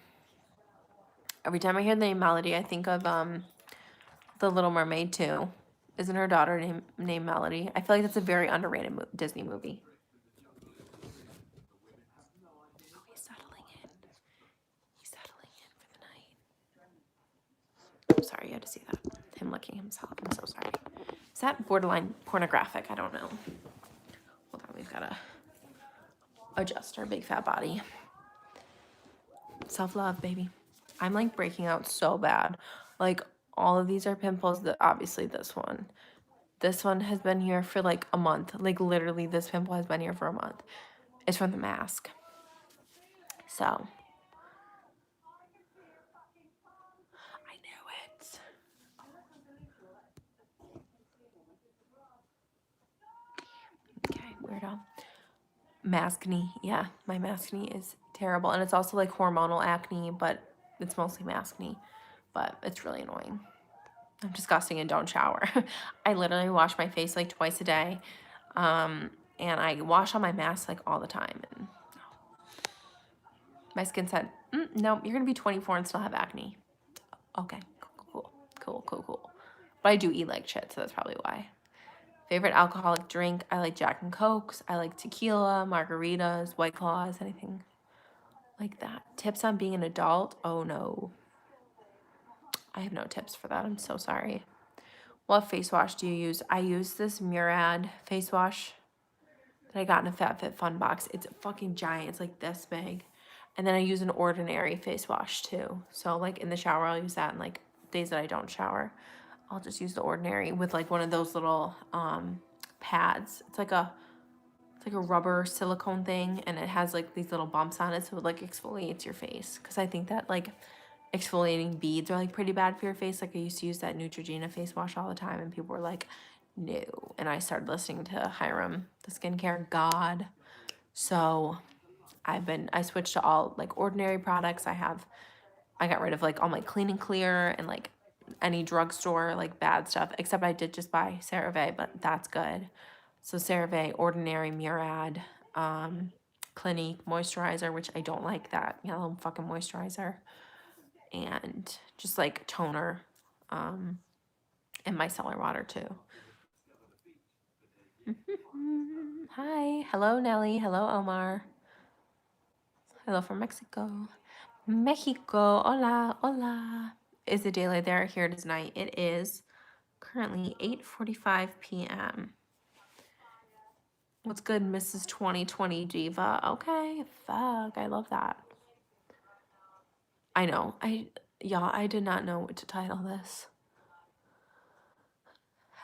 Every time I hear the name Melody, I think of The Little Mermaid too. Isn't her daughter named Melody? I feel like that's a very underrated Disney movie. Oh, he's settling in. He's settling in for the night. I'm sorry, you had to see that. Him licking himself. I'm so sorry. Is that borderline pornographic? I don't know. Hold on, we've got to adjust our big fat body. Self-love, baby. I'm like breaking out so bad. Like all of these are pimples. That obviously this one has been here for like a month. Like literally this pimple has been here for a month. It's from the mask. So I knew it. Okay, weirdo. Maskne. Yeah, my maskne is terrible. And it's also like hormonal acne, but it's mostly maskne. But it's really annoying. I'm disgusting and don't shower. I literally wash my face like twice a day. And I wash on my mask like all the time. And my skin said, no, you're going to be 24 and still have acne. Okay, cool. But I do eat like shit, so that's probably why. Favorite alcoholic drink? I like Jack and Cokes. I like tequila, margaritas, White Claws, anything like that. Tips on being an adult? Oh no. I have no tips for that. I'm so sorry. What face wash do you use? I use this Murad face wash that I got in a FabFitFun box. It's fucking giant. It's like this big. And then I use an ordinary face wash too. So like in the shower, I'll use that. And like days that I don't shower, I'll just use the ordinary with like one of those little pads. It's like a rubber silicone thing, and it has like these little bumps on it, so it like exfoliates your face. Because I think that like exfoliating beads are like pretty bad for your face. Like I used to use that Neutrogena face wash all the time, and people were like, no. And I started listening to Hiram, the skincare god. So I switched to all like ordinary products. I got rid of like all my Clean and Clear and like any drugstore like bad stuff, except I did just buy CeraVe, but that's good. So CeraVe, ordinary, Murad, Clinique moisturizer, which I don't like that yellow fucking moisturizer, and just like toner, and micellar water too. Hi, hello Nelly, hello Omar, hello from Mexico. Hola. Is it daylight there? Here it is night. It is currently 8:45 p.m. What's good, Mrs. 2020 Diva? Okay, fuck, I love that. I know. I did not know what to title this.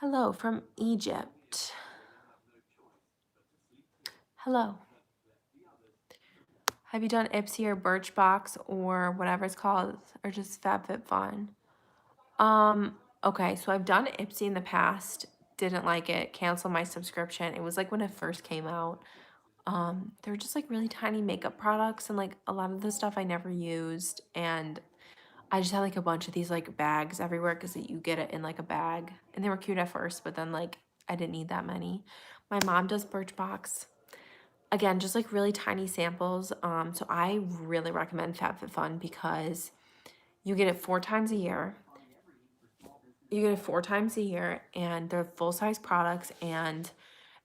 Hello from Egypt. Hello. Have you done Ipsy or Birchbox or whatever it's called, or just FabFitFun? Okay, so I've done Ipsy in the past, didn't like it, canceled my subscription. It was like when it first came out. They were just like really tiny makeup products, and like a lot of the stuff I never used, and I just had like a bunch of these like bags everywhere because you get it in like a bag. And they were cute at first, but then like I didn't need that many. My mom does Birchbox. Again, just like really tiny samples. So I really recommend FabFitFun because you get it 4 times a year. You get it 4 times a year, and they're full-size products, and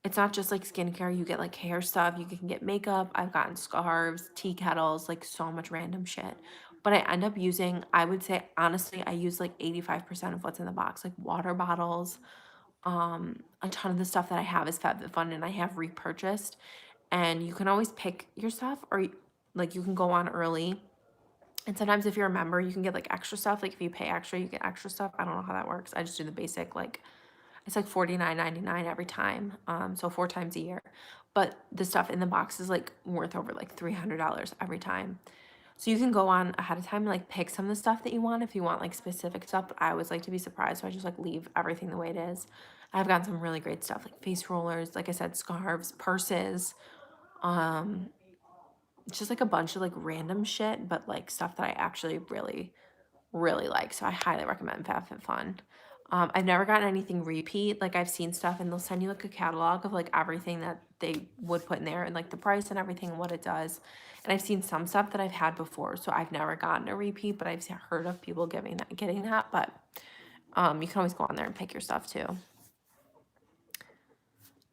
it's not just like skincare. You get like hair stuff, you can get makeup. I've gotten scarves, tea kettles, like so much random shit. But I end up using, I would say honestly, I use like 85% of what's in the box, like water bottles. A ton of the stuff that I have is FabFitFun, and I have repurchased. And you can always pick your stuff, or like you can go on early. And sometimes if you're a member, you can get like extra stuff. Like if you pay extra, you get extra stuff. I don't know how that works. I just do the basic, like it's like $49.99 every time. So 4 times a year. But the stuff in the box is like worth over like $300 every time. So you can go on ahead of time and like pick some of the stuff that you want if you want like specific stuff. But I always like to be surprised, so I just like leave everything the way it is. I've gotten some really great stuff like face rollers, like I said, scarves, purses, just like a bunch of like random shit, but like stuff that I actually really like. So I highly recommend FabFitFun. I've never gotten anything repeat. Like I've seen stuff and they'll send you like a catalog of like everything that they would put in there and like the price and everything and what it does. And I've seen some stuff that I've had before, so I've never gotten a repeat, but I've heard of people getting that. But you can always go on there and pick your stuff too.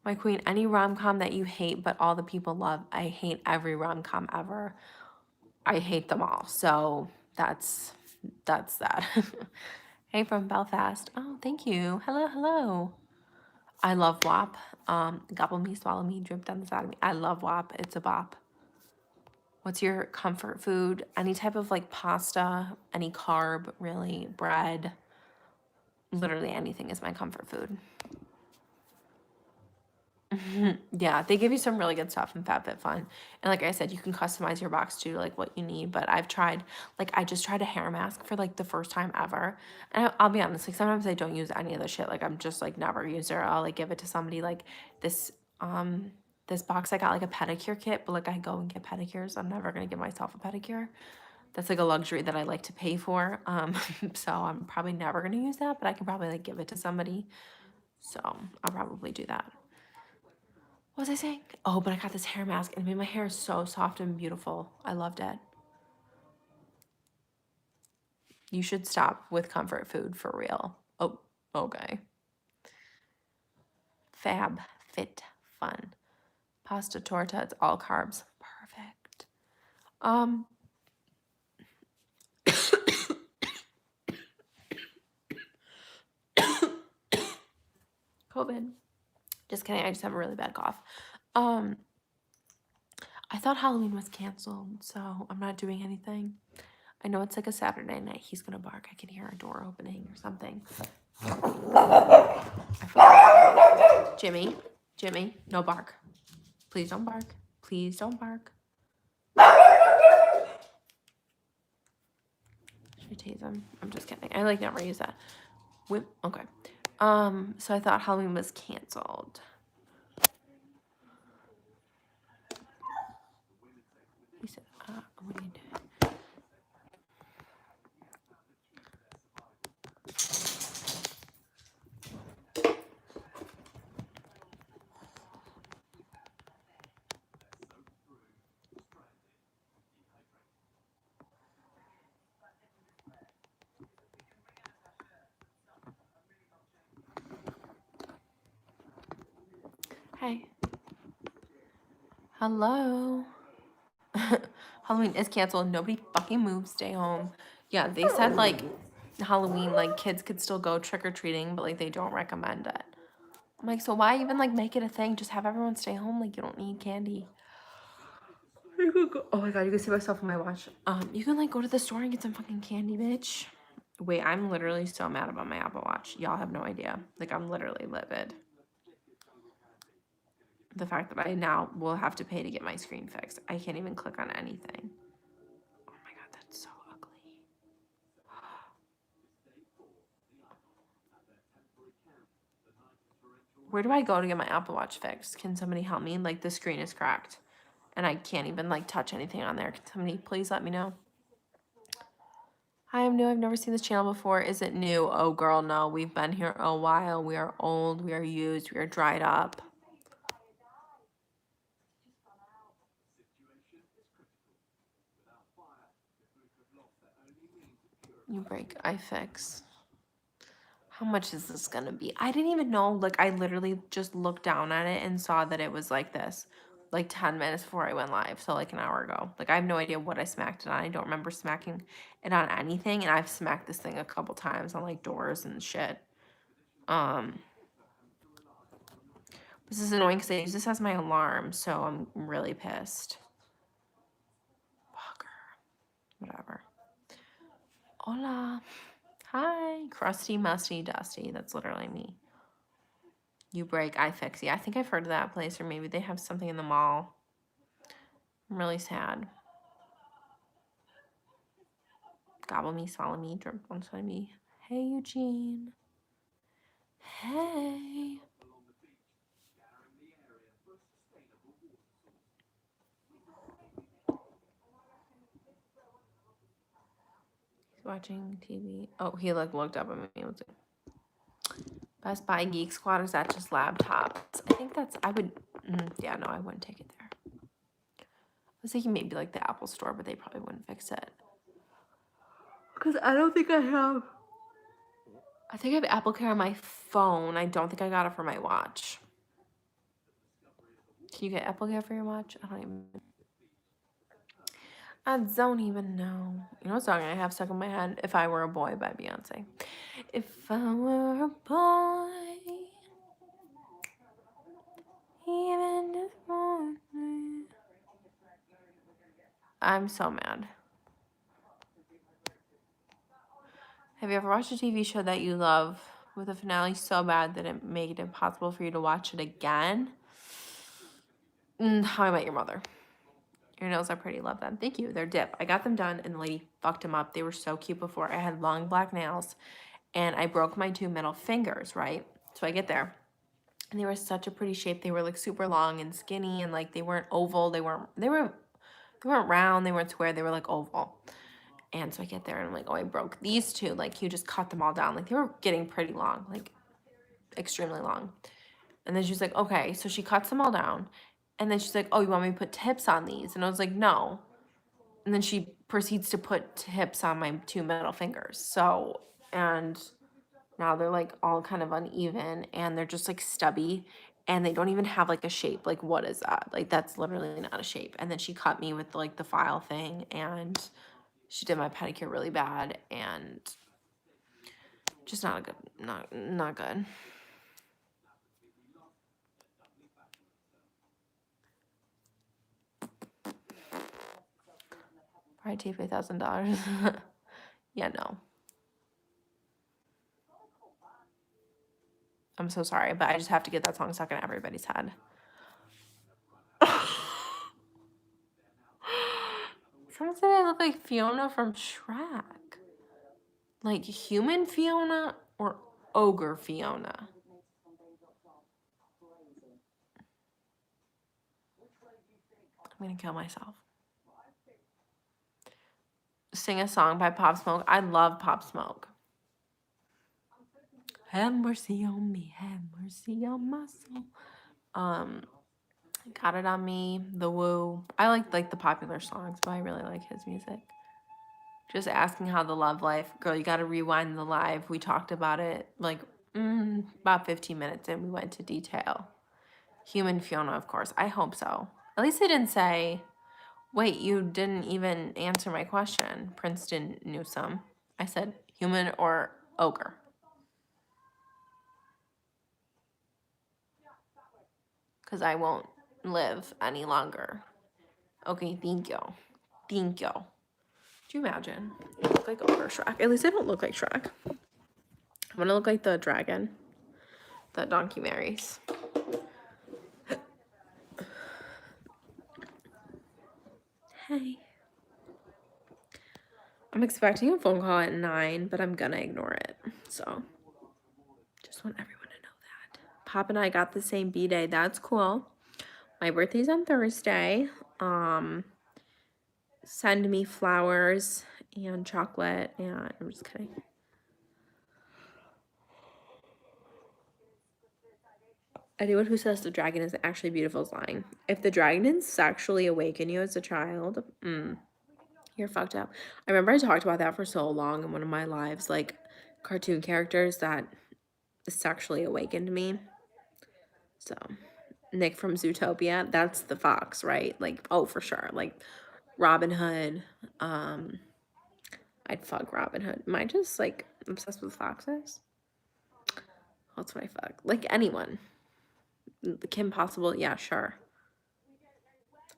My queen, any rom-com that you hate but all the people love. I hate every rom-com ever. I hate them all. So that's that. Hey, from Belfast. Oh, thank you. Hello. I love WAP. Gobble me, swallow me, drip down the side of me. I love WAP. It's a bop. What's your comfort food? Any type of like pasta, any carb, really, bread. Literally anything is my comfort food. Yeah, they give you some really good stuff in FabFitFun. And like I said, you can customize your box to like what you need. But I've tried, like I just tried a hair mask for like the first time ever. And I'll be honest, like sometimes I don't use any of the shit. Like I'm just like never a user. I'll like give it to somebody. Like this box I got like a pedicure kit, but like I go and get pedicures. I'm never gonna give myself a pedicure. That's like a luxury that I like to pay for. So I'm probably never gonna use that, but I can probably like give it to somebody. So I'll probably do that. What was I saying? Oh, but I got this hair mask and it made my hair so soft and beautiful. I loved it. You should stop with comfort food for real. Oh, okay. FabFitFun. Pasta torta, it's all carbs. Perfect. COVID. Just kidding, I just have a really bad cough. I thought Halloween was canceled, so I'm not doing anything. I know it's like a Saturday night. He's gonna bark. I can hear a door opening or something. Jimmy, no bark. Please don't bark. Please don't bark. Should I tase him? I'm just kidding. I like never use that. Okay. So I thought Halloween was canceled. He said, what are you doing? Hey. Hello. Halloween is canceled. Nobody fucking moves. Stay home. Yeah, they said like Halloween, like kids could still go trick-or-treating, but like they don't recommend it. I'm like, so why even like make it a thing? Just have everyone stay home. Like you don't need candy. Oh my god, you can see myself on my watch. You can like go to the store and get some fucking candy, bitch. Wait, I'm literally so mad about my Apple Watch. Y'all have no idea. Like I'm literally livid. The fact that I now will have to pay to get my screen fixed. I can't even click on anything. Oh my god, that's so ugly. Where do I go to get my Apple Watch fixed? Can somebody help me? Like the screen is cracked and I can't even like touch anything on there. Can somebody please let me know? Hi, I'm new. I've never seen this channel before. Is it new? Oh, girl, no. We've been here a while. We are old. We are used. We are dried up. You break, I fix. How much is this gonna be? I didn't even know. Like, I literally just looked down at it and saw that it was like this, like 10 minutes before I went live. So, like an hour ago. Like, I have no idea what I smacked it on. I don't remember smacking it on anything. And I've smacked this thing a couple times on like doors and shit. This is annoying because I use this as my alarm. So, I'm really pissed. Fucker. Whatever. Hola. Hi. Crusty, musty, dusty. That's literally me. You break, I fix. Yeah, I think I've heard of that place, or maybe they have something in the mall. I'm really sad. Gobble me, swallow me, drip alongside me. Hey, Eugene. Hey. He's watching TV. Oh, he like looked up at me. Was it Best Buy Geek Squad? Or is that just laptops? I think that's. I would. Yeah, no, I wouldn't take it there. I was thinking maybe like the Apple Store, but they probably wouldn't fix it. Because I don't think I have. I think I have Apple Care on my phone. I don't think I got it for my watch. Can you get Apple Care for your watch? I don't even know. You know what song I have stuck in my head? If I Were a Boy by Beyonce. If I were a boy, even this morning. I'm so mad. Have you ever watched a TV show that you love with a finale so bad that it made it impossible for you to watch it again? How I Met Your Mother. Your nails are pretty. Love them. Thank you. They're dip. I got them done and the lady fucked them up. They were so cute before. I had long black nails and I broke my 2 middle fingers, right? So I get there and they were such a pretty shape. They were like super long and skinny and like they weren't oval. They weren't round. They weren't square. They were like oval. And so I get there and I'm like, oh, I broke these 2. Like you just cut them all down. Like they were getting pretty long, like extremely long. And then she's like, okay. So she cuts them all down. And then she's like, oh, you want me to put tips on these? And I was like, no. And then she proceeds to put tips on my 2 middle fingers. So, and now they're like all kind of uneven and they're just like stubby and they don't even have like a shape. Like, what is that? Like, that's literally not a shape. And then she cut me with like the file thing and she did my pedicure really bad and just not good. Not good. Probably take $1,000. Yeah, no. I'm so sorry, but I just have to get that song stuck in everybody's head. Someone said I look like Fiona from Shrek. Like human Fiona or ogre Fiona? I'm gonna kill myself. Sing a song by Pop Smoke. I love Pop Smoke. Have mercy on me, have mercy on my soul. Got It On Me, The Woo. I like the popular songs, but I really like his music. Just asking how the love life. Girl, you gotta rewind the live. We talked about it like about 15 minutes in. We went into detail. Human Fiona, of course. I hope so. At least they didn't say, wait, you didn't even answer my question. Princeton Newsome. I said human or ogre. Because I won't live any longer. Okay, thank you. Thank you. Do you imagine? I look like ogre Shrek. At least I don't look like Shrek. I want to look like the dragon that documentaries. Hey. I'm expecting a phone call at 9, but I'm gonna ignore it. So, just want everyone to know that. Pop and I got the same B-day. That's cool. My birthday's on Thursday. send me flowers and chocolate, and I'm just kidding. Anyone who says the dragon is actually beautiful is lying. If the dragon didn't sexually awaken you as a child, you're fucked up. I remember I talked about that for so long in one of my lives, like cartoon characters that sexually awakened me. So, Nick from Zootopia, that's the fox, right? Like, oh, for sure. Like, Robin Hood. I'd fuck Robin Hood. Am I just, like, obsessed with foxes? That's what I fuck. Like, anyone. Kim Possible, yeah, sure.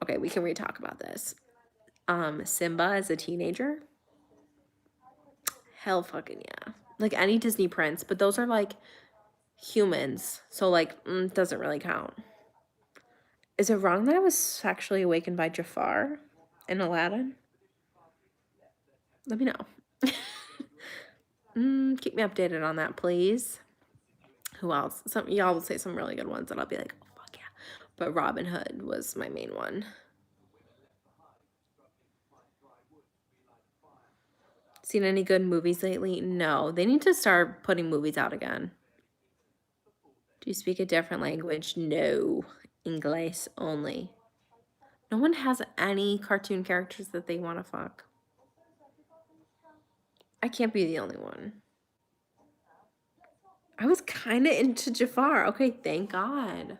Okay, we can re-talk about this. Simba as a teenager? Hell fucking yeah. Like, any Disney prince, but those are, like, humans. So, like, doesn't really count. Is it wrong that I was sexually awakened by Jafar in Aladdin? Let me know. Keep me updated on that, please. Who else? Some y'all will say some really good ones, and I'll be like, oh fuck yeah. But Robin Hood was my main one. Seen any good movies lately? No. They need to start putting movies out again. Do you speak a different language? No. English only. No one has any cartoon characters that they want to fuck. I can't be the only one. I was kind of into Jafar. Okay, thank God.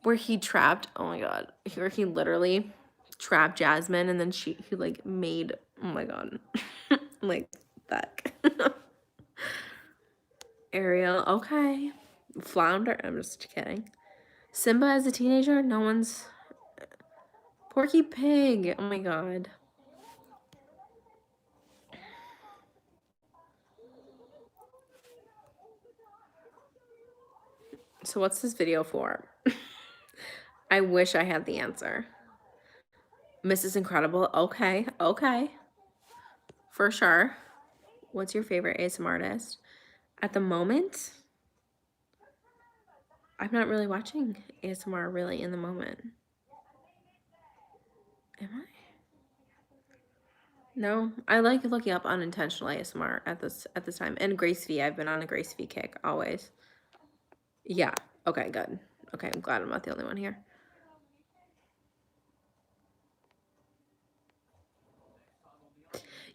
Where he trapped, oh my God, where he literally trapped Jasmine and then he like made, oh my God, like, fuck. Ariel, okay. Flounder, I'm just kidding. Simba as a teenager, no one's. Porky Pig, oh my God. So what's this video for? I wish I had the answer. Mrs. Incredible, okay, okay. For sure. What's your favorite ASMR artist? At the moment, I'm not really watching ASMR really in the moment. Am I? No, I like looking up unintentional ASMR at this time. And Grace V, I've been on a Grace V kick always. Yeah. Okay, good. Okay, I'm glad I'm not the only one here.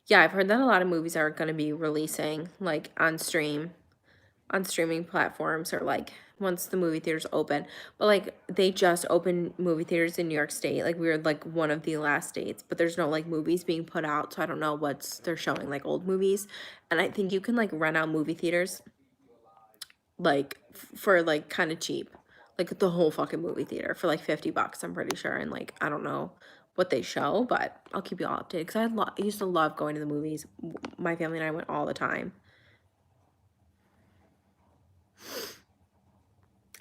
Yeah, I've heard that a lot of movies are going to be releasing like on streaming platforms, or like once the movie theaters open. But like they just opened movie theaters in New York State. Like we were like one of the last states, but there's no like movies being put out, so I don't know what's they're showing, like old movies. And I think you can like rent out movie theaters like for like kind of cheap. Like the whole fucking movie theater for like $50, I'm pretty sure. And like I don't know what they show, but I'll keep you all updated because I used to love going to the movies. My family and I went all the time.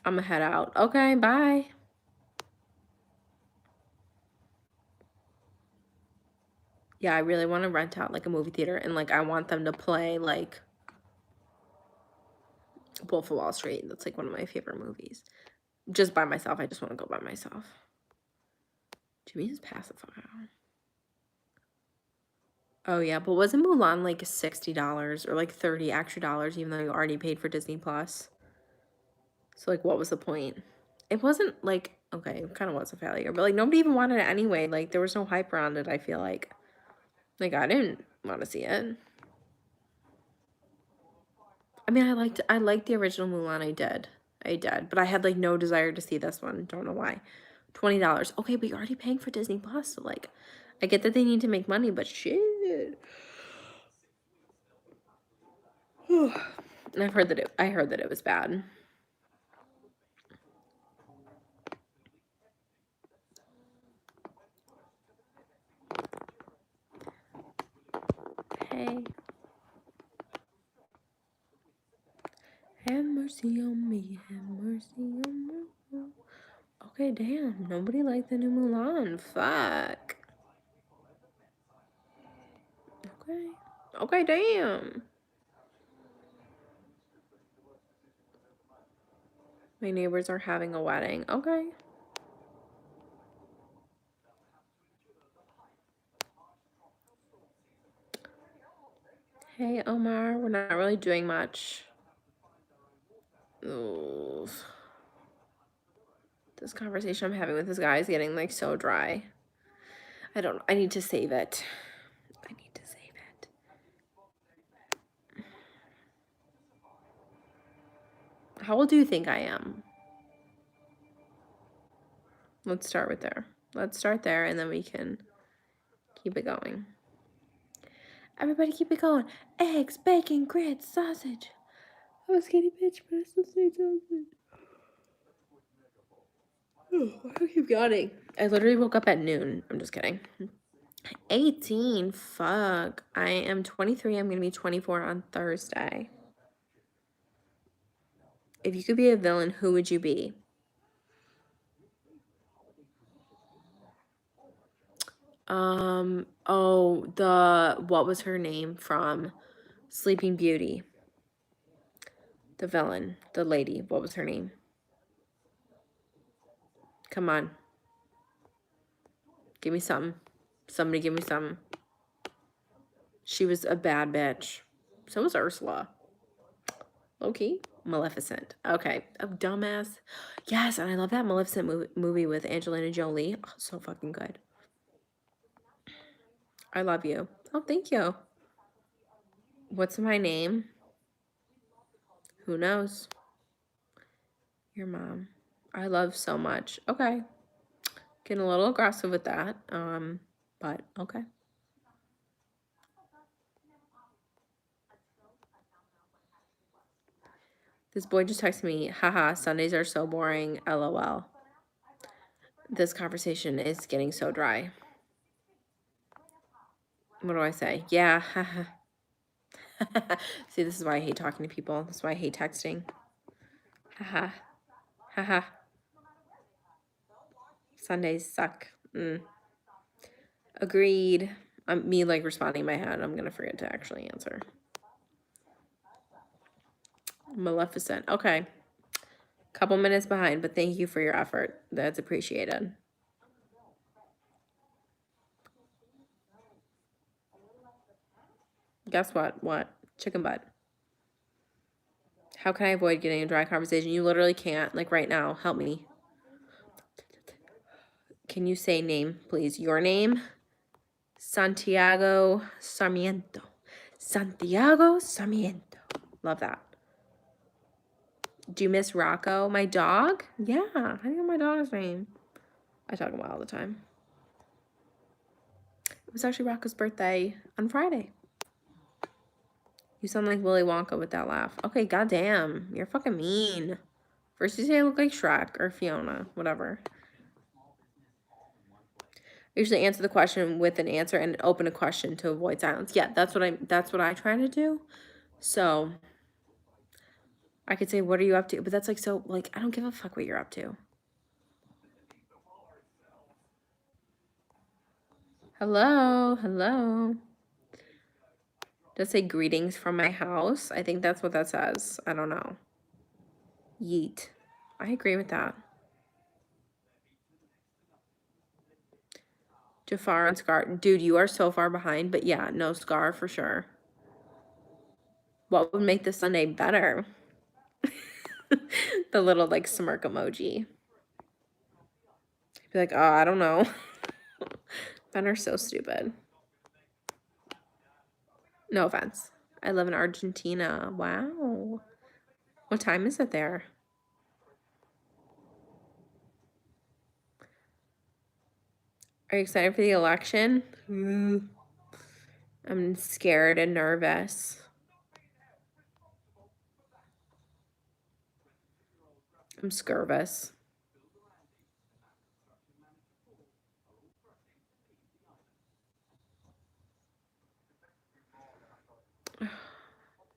I'm gonna head out. Okay, bye. Yeah, I really want to rent out like a movie theater, and like I want them to play like Wolf of Wall Street. That's like one of my favorite movies. Just by myself. I just want to go by myself. Jimmy just pass the fuck out. Oh yeah, but wasn't Mulan like $60 or like 30 extra dollars, even though you already paid for Disney Plus? So like what was the point? It wasn't like, okay, it kind of was a failure, but like nobody even wanted it anyway. Like there was no hype around it, I feel like. Like I didn't want to see it. I mean, I liked the original Mulan. I did, but I had like no desire to see this one. Don't know why. $20. Okay, but you're already paying for Disney Plus, so like, I get that they need to make money, but shit. And I heard that it was bad. Hey. Have mercy on me, have mercy on me. Okay, damn. Nobody liked the new Mulan. Fuck. Okay. Okay, damn. My neighbors are having a wedding. Okay. Hey, Omar, we're not really doing much. Ooh. This conversation I'm having with this guy is getting like so dry. I need to save it. I need to save it. How old do you think I am? Let's start with there. Let's start there and then we can keep it going. Everybody keep it going. Eggs, bacon, grits, sausage. I'm a skinny bitch, but I still say sausage. Oh, I keep yawning. I literally woke up at noon. I'm just kidding. 18. Fuck. I am 23. I'm going to be 24 on Thursday. If you could be a villain, who would you be? What was her name from Sleeping Beauty? The villain, the lady. What was her name? Come on. Give me something. Somebody give me something. She was a bad bitch. So was Ursula. Low-key. Maleficent. Okay. A dumbass. Yes, and I love that Maleficent movie with Angelina Jolie. Oh, so fucking good. I love you. Oh, thank you. What's my name? Who knows? Your mom. I love so much. Okay. Getting a little aggressive with that. But okay. This boy just texted me, haha, Sundays are so boring, LOL. This conversation is getting so dry. What do I say? Yeah, haha. See, this is why I hate talking to people. This is why I hate texting. Haha. Haha. Sundays suck. Agreed. Me like responding in my head. I'm gonna forget to actually answer. Maleficent. Okay. Couple minutes behind, but thank you for your effort. That's appreciated. Guess what? What? Chicken butt. How can I avoid getting a dry conversation? You literally can't. Like right now. Help me. Can you say name, please? Your name? Santiago Sarmiento. Santiago Sarmiento. Love that. Do you miss Rocco? My dog? Yeah. How do you know my dog's name? I talk about it all the time. It was actually Rocco's birthday on Friday. You sound like Willy Wonka with that laugh. Okay, goddamn. You're fucking mean. First you say I look like Shrek or Fiona, whatever. I usually answer the question with an answer and open a question to avoid silence. Yeah, that's what I try to do. So I could say, what are you up to? But that's like, so like, I don't give a fuck what you're up to. Hello, hello. Does it say greetings from my house? I think that's what that says. I don't know. Yeet. I agree with that. Jafar and Scar. Dude, you are so far behind. But yeah, no, Scar for sure. What would make this Sunday better? The little like smirk emoji. Be like, oh, I don't know. Men are so stupid. No offense. I live in Argentina. Wow. What time is it there? Are you excited for the election? I'm scared and nervous. I'm scurvous.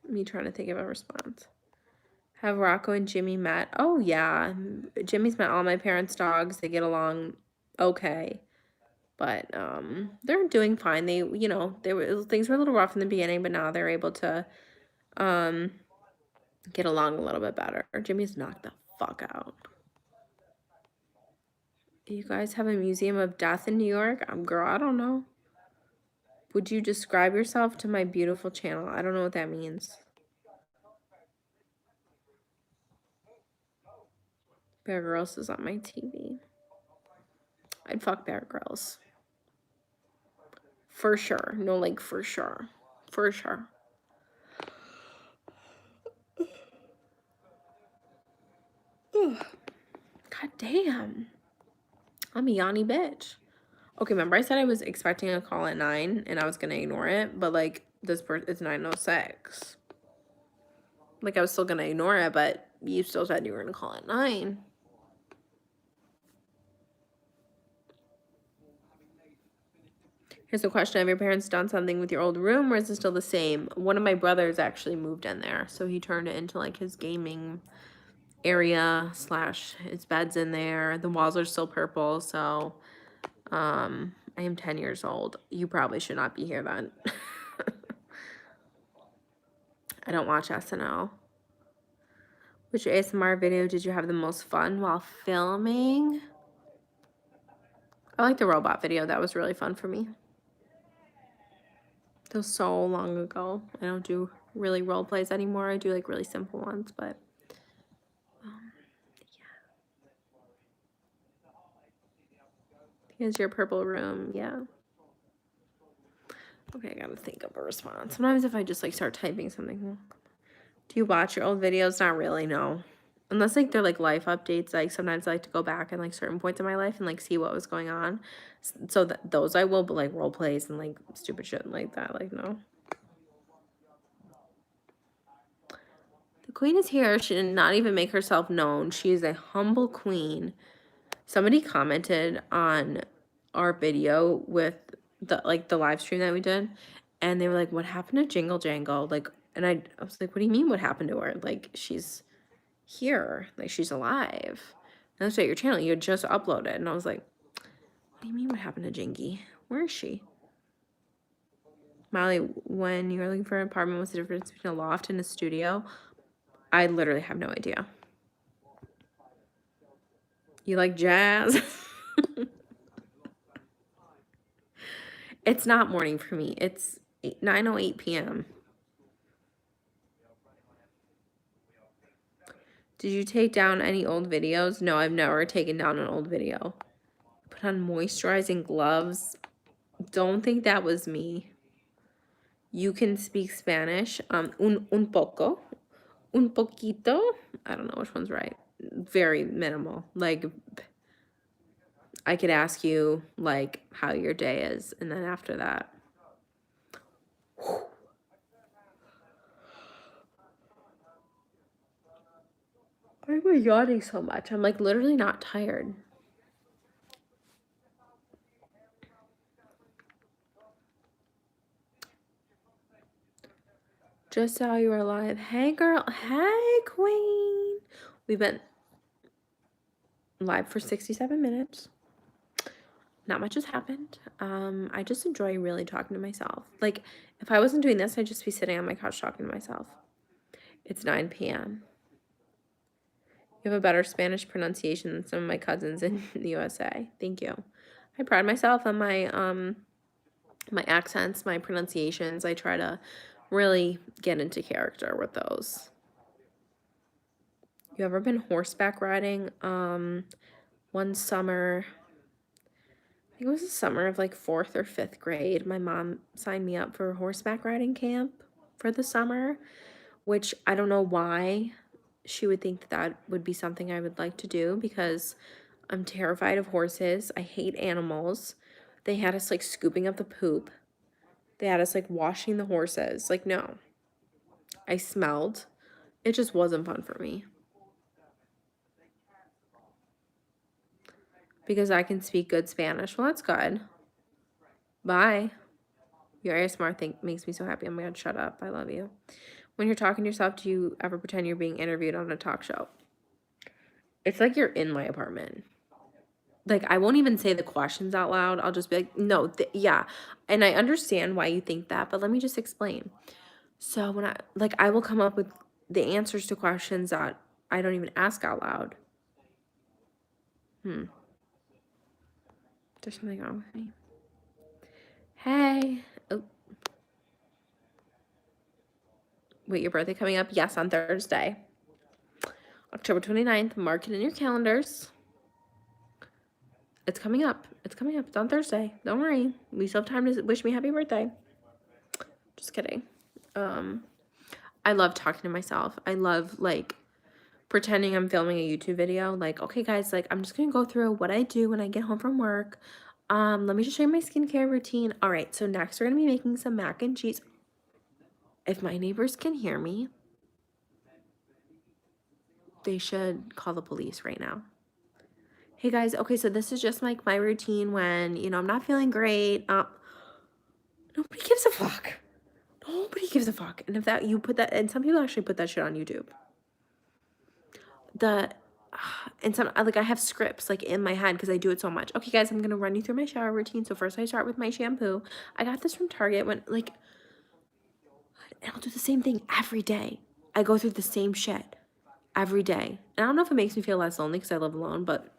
Me trying to think of a response. Have Rocco and Jimmy met? Oh, yeah. Jimmy's met all my parents' dogs. They get along okay. But they're doing fine. They, you know, things were a little rough in the beginning, but now they're able to get along a little bit better. Jimmy's knocked the fuck out. You guys have a museum of death in New York? Girl, I don't know. Would you describe yourself to my beautiful channel? I don't know what that means. Bear Grylls is on my TV. I'd fuck Bear Grylls. For sure. No, like, for sure. For sure. Ugh. God damn. I'm a yawny bitch. Okay, remember I said I was expecting a call at 9 and I was gonna ignore it, but like it's 9:06. Like I was still gonna ignore it, but you still said you were gonna call at 9. Here's a question. Have your parents done something with your old room or is it still the same? One of my brothers actually moved in there, so he turned it into like his gaming area / his bed's in there. The walls are still purple, so I am 10 years old. You probably should not be here then. I don't watch SNL. Which ASMR video did you have the most fun while filming? I like the robot video. That was really fun for me. That was so long ago. I don't do really role plays anymore. I do like really simple ones, but yeah. Here's your purple room. Yeah. Okay, I gotta think of a response. Sometimes if I just like start typing something. Do you watch your old videos? Not really, no. Unless like they're like life updates. Like sometimes I like to go back and like certain points in my life and like see what was going on. So those I will, but like role plays and like stupid shit like that, like no. The queen is here. She did not even make herself known. She is a humble queen. Somebody commented on our video with the live stream that we did, and they were like, what happened to Jingle Jangle? Like, and I was like, what do you mean what happened to her? Like, she's here, like she's alive. And that's at your channel, you had just uploaded. And I was like, what do you mean what happened to Jingy? Where is she? Molly, when you were looking for an apartment, what's the difference between a loft and a studio? I literally have no idea. You like jazz? It's not morning for me. It's 9:08 p.m. Did you take down any old videos? No, I've never taken down an old video. Put on moisturizing gloves. Don't think that was me. You can speak Spanish. Un poco. Un poquito. I don't know which one's right. Very minimal. Like, I could ask you, like, how your day is. And then after that. Why am I yawning so much? I'm, like, literally not tired. Just saw you were live. Hey, girl. Hey, queen. We've been live for 67 minutes. Not much has happened. I just enjoy really talking to myself. Like, if I wasn't doing this, I'd just be sitting on my couch talking to myself. It's 9 p.m. You have a better Spanish pronunciation than some of my cousins in the USA. Thank you. I pride myself on my my accents, my pronunciations. I try to really get into character with those. You ever been horseback riding? One summer, I think it was the summer of like 4th or 5th grade, my mom signed me up for a horseback riding camp for the summer, which I don't know why she would think that would be something I would like to do, because I'm terrified of horses. I hate animals. They had us like scooping up the poop. They had us like washing the horses. Like, no. I smelled. It just wasn't fun for me. Because I can speak good Spanish. Well, that's good. Bye. Your ASMR thing makes me so happy. Oh my God, shut up. I love you. When you're talking to yourself, do you ever pretend you're being interviewed on a talk show? It's like you're in my apartment. Like, I won't even say the questions out loud. I'll just be like, no, yeah. And I understand why you think that, but let me just explain. So when I will come up with the answers to questions that I don't even ask out loud. There's something wrong with me. Hey, Oh. Wait, your birthday coming up? Yes, on Thursday. October 29th. Mark it in your calendars. It's coming up. It's coming up. It's on Thursday. Don't worry. We still have time to wish me happy birthday. Just kidding. I love talking to myself. I love, like, pretending I'm filming a YouTube video. Like, okay, guys, like, I'm just going to go through what I do when I get home from work. Let me just show you my skincare routine. All right, so next we're going to be making some mac and cheese. If my neighbors can hear me, they should call the police right now. Hey guys, okay, so this is just like my routine when, you know, I'm not feeling great. Nobody gives a fuck. Nobody gives a fuck. And if that, you put that, and some people actually put that shit on YouTube. And some, like, I have scripts, like, in my head because I do it so much. Okay, guys, I'm going to run you through my shower routine. So first I start with my shampoo. I got this from Target when, like, and I'll do the same thing every day. I go through the same shit every day. And I don't know if it makes me feel less lonely because I live alone, but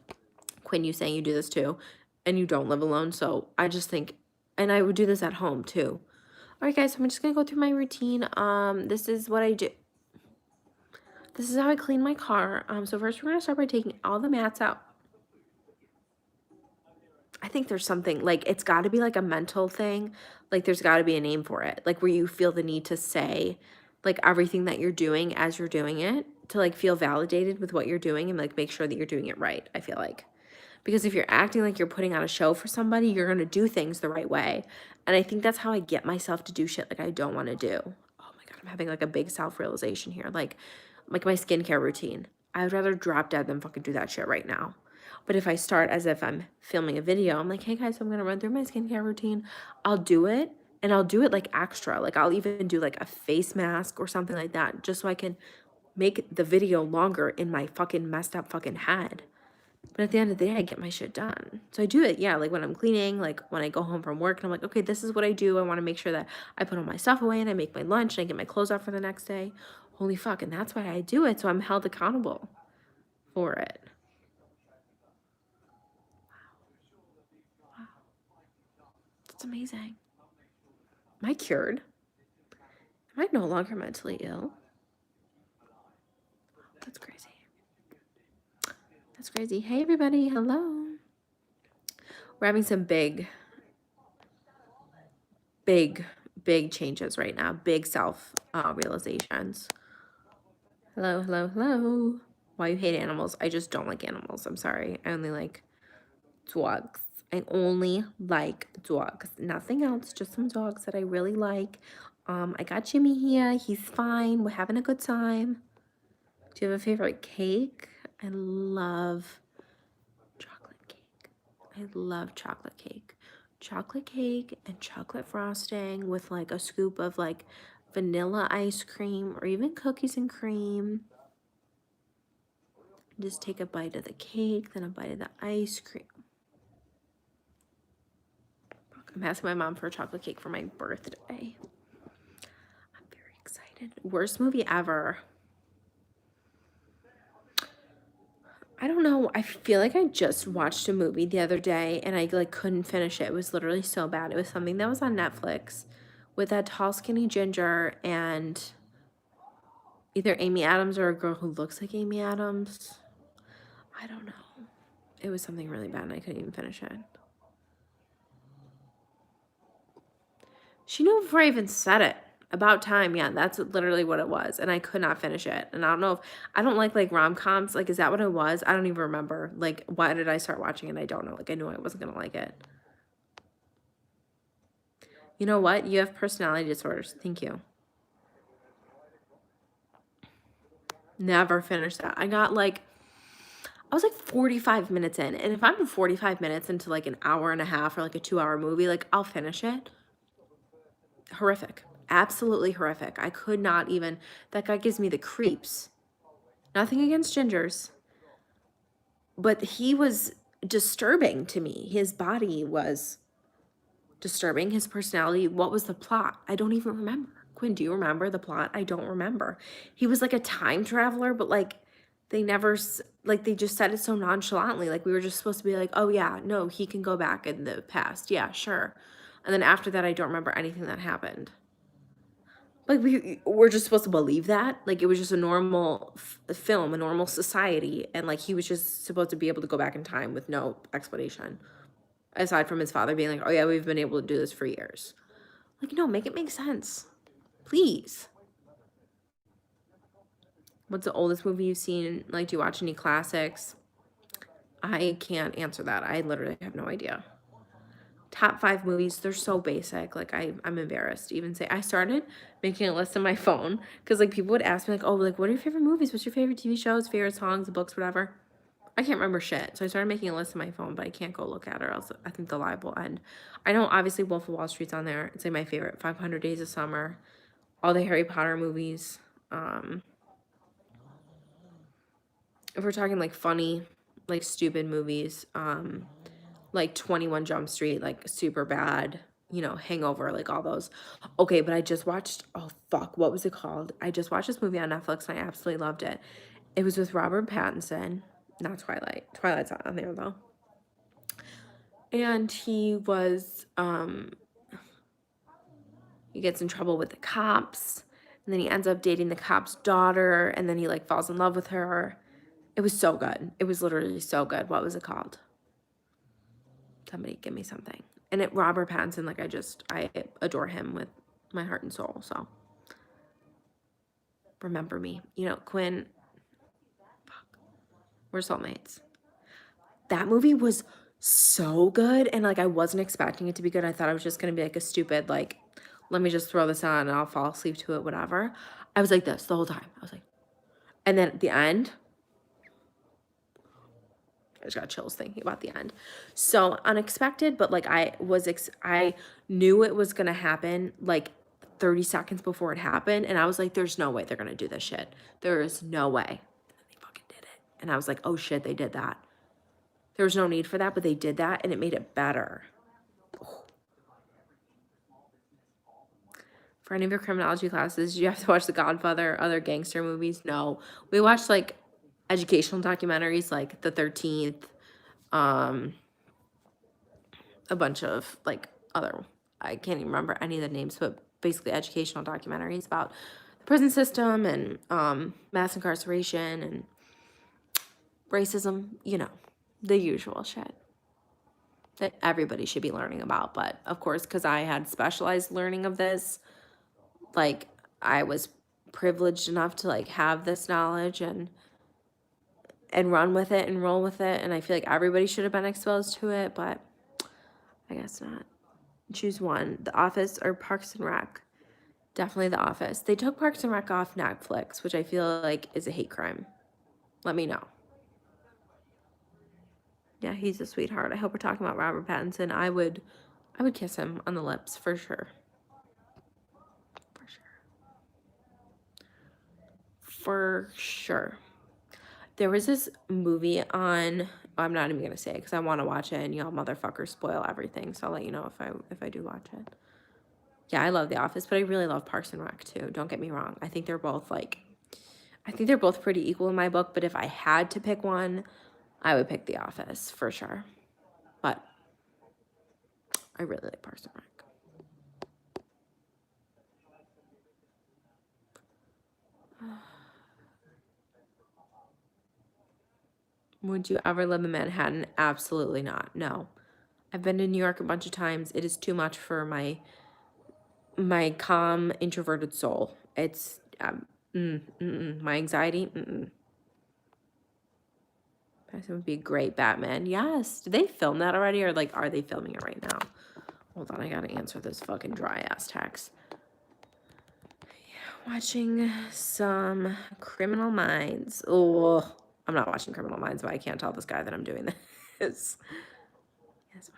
Quinn, you saying you do this too, and you don't live alone. So I just think, and I would do this at home too. All right, guys, so I'm just going to go through my routine. This is what I do. This is how I clean my car. So first we're going to start by taking all the mats out. I think there's something, like, it's got to be like a mental thing. Like, there's got to be a name for it. Like, where you feel the need to say, like, everything that you're doing as you're doing it to, like, feel validated with what you're doing and, like, make sure that you're doing it right, I feel like. Because if you're acting like you're putting on a show for somebody, you're going to do things the right way. And I think that's how I get myself to do shit like I don't want to do. Oh my God, I'm having, like, a big self-realization here. Like my skincare routine. I would rather drop dead than fucking do that shit right now. But if I start as if I'm filming a video, I'm like, hey guys, I'm going to run through my skincare routine. I'll do it. And I'll do it, like, extra. Like, I'll even do, like, a face mask or something like that just so I can make the video longer in my fucking messed up fucking head. But at the end of the day, I get my shit done. So I do it, yeah, like when I'm cleaning, like when I go home from work and I'm like, okay, this is what I do. I want to make sure that I put all my stuff away and I make my lunch and I get my clothes out for the next day. Holy fuck, and that's why I do it. So I'm held accountable for it. Wow. That's amazing. Am I cured? Am I no longer mentally ill? That's crazy. That's crazy. Hey, everybody. Hello. We're having some big changes right now. Big self-realizations. Hello. Why you hate animals? I just don't like animals. I'm sorry. I only like dogs. I only like dogs. Nothing else. Just some dogs that I really like. I got Jimmy here. He's fine. We're having a good time. Do you have a favorite cake? I love chocolate cake. I love chocolate cake. Chocolate cake and chocolate frosting with, like, a scoop of, like, vanilla ice cream or even cookies and cream. Just take a bite of the cake, then a bite of the ice cream. I'm asking my mom for a chocolate cake for my birthday. I'm very excited. Worst movie ever. I don't know. I feel like I just watched a movie the other day and I, like, couldn't finish it. It was literally so bad. It was something that was on Netflix with that tall, skinny ginger and either Amy Adams or a girl who looks like Amy Adams. I don't know. It was something really bad and I couldn't even finish it. She knew before I even said it. About time, yeah, that's literally what it was. And I could not finish it. And I don't know if, I don't like rom-coms. Like, is that what it was? I don't even remember. Like, why did I start watching it? I don't know. Like, I knew I wasn't going to like it. You know what? You have personality disorders. Thank you. Never finished that. I was like 45 minutes in. And if I'm 45 minutes into, like, an hour and a half or, like, a 2-hour movie, like, I'll finish it. Horrific. Absolutely horrific. I could not even, that guy gives me the creeps. Nothing against gingers. But he was disturbing to me. His body was disturbing. His personality. What was the plot? I don't even remember. Quinn, do you remember the plot? I don't remember. He was like a time traveler, but, like, they never, like, they just said it so nonchalantly. Like, we were just supposed to be like, oh yeah, no, he can go back in the past. Yeah, sure. And then after that, I don't remember anything that happened. Like, we're just supposed to believe that? Like, it was just a normal film, a normal society, and, like, he was just supposed to be able to go back in time with no explanation, aside from his father being like, oh, yeah, we've been able to do this for years. Like, no, make it make sense. Please. What's the oldest movie you've seen? Like, do you watch any classics? I can't answer that. I literally have no idea. Top 5 movies, they're so basic. Like, I'm embarrassed to even say. I started making a list on my phone because, like, people would ask me, like, oh, like, what are your favorite movies? What's your favorite TV shows, favorite songs, books, whatever? I can't remember shit. So I started making a list on my phone, but I can't go look at it or else I think the live will end. I know, obviously, Wolf of Wall Street's on there. It's, like, my favorite. 500 Days of Summer. All the Harry Potter movies. If we're talking, like, funny, like, stupid movies, like 21 Jump Street, like super bad, you know, Hangover, like all those. Okay, but I just watched, oh fuck, what was it called? I just watched this movie on Netflix and I absolutely loved it. It was with Robert Pattinson, not Twilight. Twilight's not on there though. And he gets in trouble with the cops, and then he ends up dating the cop's daughter, and then he like falls in love with her. It was so good. It was literally so good. What was it called? Somebody give me something. And Robert Pattinson, like, I adore him with my heart and soul. So remember me. You know, Quinn, fuck, we're soulmates. That movie was so good. And, like, I wasn't expecting it to be good. I thought it was just going to be, like, a stupid, like, let me just throw this on and I'll fall asleep to it, whatever. I was like this the whole time. I was like, and then at the end, I just got chills thinking about the end. So unexpected, but like I knew it was gonna happen like 30 seconds before it happened, and I was like, there's no way they're gonna do this shit. There is no way. And then they fucking did it. And I was like, oh shit, they did that. There was no need for that, but they did that and it made it better. Oh. For any of your criminology classes, you have to watch The Godfather, other gangster movies? No. We watched like educational documentaries like The 13th, a bunch of like other, I can't even remember any of the names, but basically educational documentaries about the prison system and mass incarceration and racism, you know, the usual shit that everybody should be learning about. But of course, because I had specialized learning of this, like I was privileged enough to like have this knowledge and run with it and roll with it, and I feel like everybody should have been exposed to it, but I guess not. Choose one. The Office or Parks and Rec? Definitely The Office. They took Parks and Rec off Netflix, which I feel like is a hate crime. Let me know. Yeah, he's a sweetheart. I hope we're talking about Robert Pattinson. I would kiss him on the lips for sure. For sure. For sure. There was this movie on, I'm not even gonna say it because I want to watch it and y'all motherfuckers spoil everything, so I'll let you know if I do watch it. Yeah, I love The Office, but I really love Parks and Rec too. Don't get me wrong. I think they're both pretty equal in my book, but if I had to pick one, I would pick The Office for sure. But I really like Parks and Rec. Would you ever live in Manhattan? Absolutely not. No. I've been to New York a bunch of times. It is too much for my calm, introverted soul. It's my anxiety. That would be a great Batman. Yes. Did they film that already, or like are they filming it right now? Hold on, I gotta answer this fucking dry ass text. Watching some Criminal Minds. Oh, I'm not watching Criminal Minds, but I can't tell this guy that I'm doing this. Yes.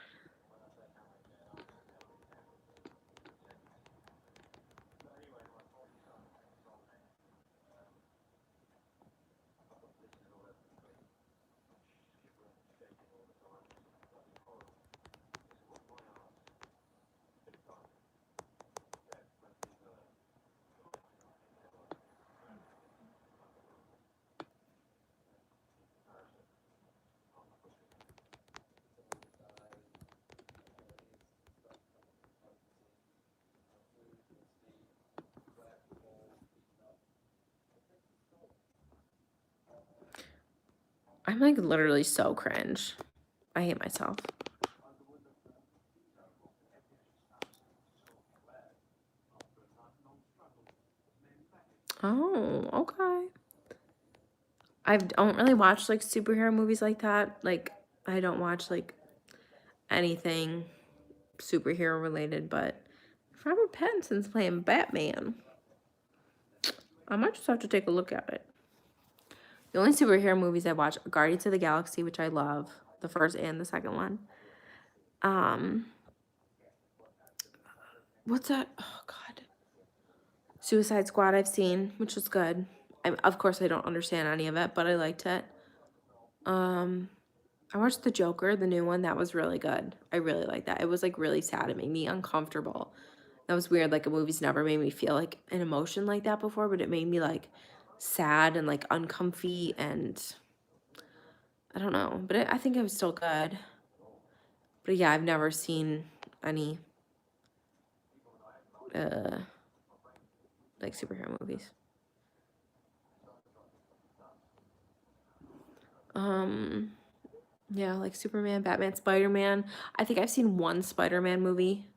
I'm like literally so cringe. I hate myself. Oh, okay. I don't really watch like superhero movies like that. Like, I don't watch like anything superhero related, but if Robert Pattinson's playing Batman, I might just have to take a look at it. The only superhero movies I watch are Guardians of the Galaxy, which I love, the first and the second one. What's that? Oh God, Suicide Squad I've seen, which was good. Of course, I don't understand any of it, but I liked it. I watched The Joker, the new one. That was really good. I really liked that. It was like really sad. It made me uncomfortable. That was weird. Like a movie's never made me feel like an emotion like that before, but it made me like sad and like uncomfy, and I don't know. But I think it was still good. But yeah, I've never seen any like superhero movies. Yeah, like Superman, Batman, Spider-Man. I think I've seen one Spider-Man movie.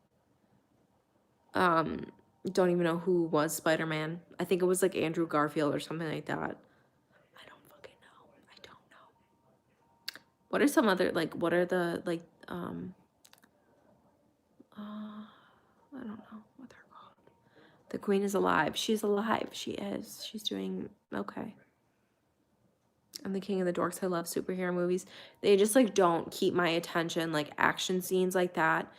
Don't even know who was Spider-Man. I think it was like Andrew Garfield or something like that. I don't fucking know. I don't know. What are some other like what are the like I don't know what they're called. The Queen is alive. She's alive. She is. She's doing okay. I'm the King of the Dorks. I love superhero movies. They just like don't keep my attention. Like action scenes like that,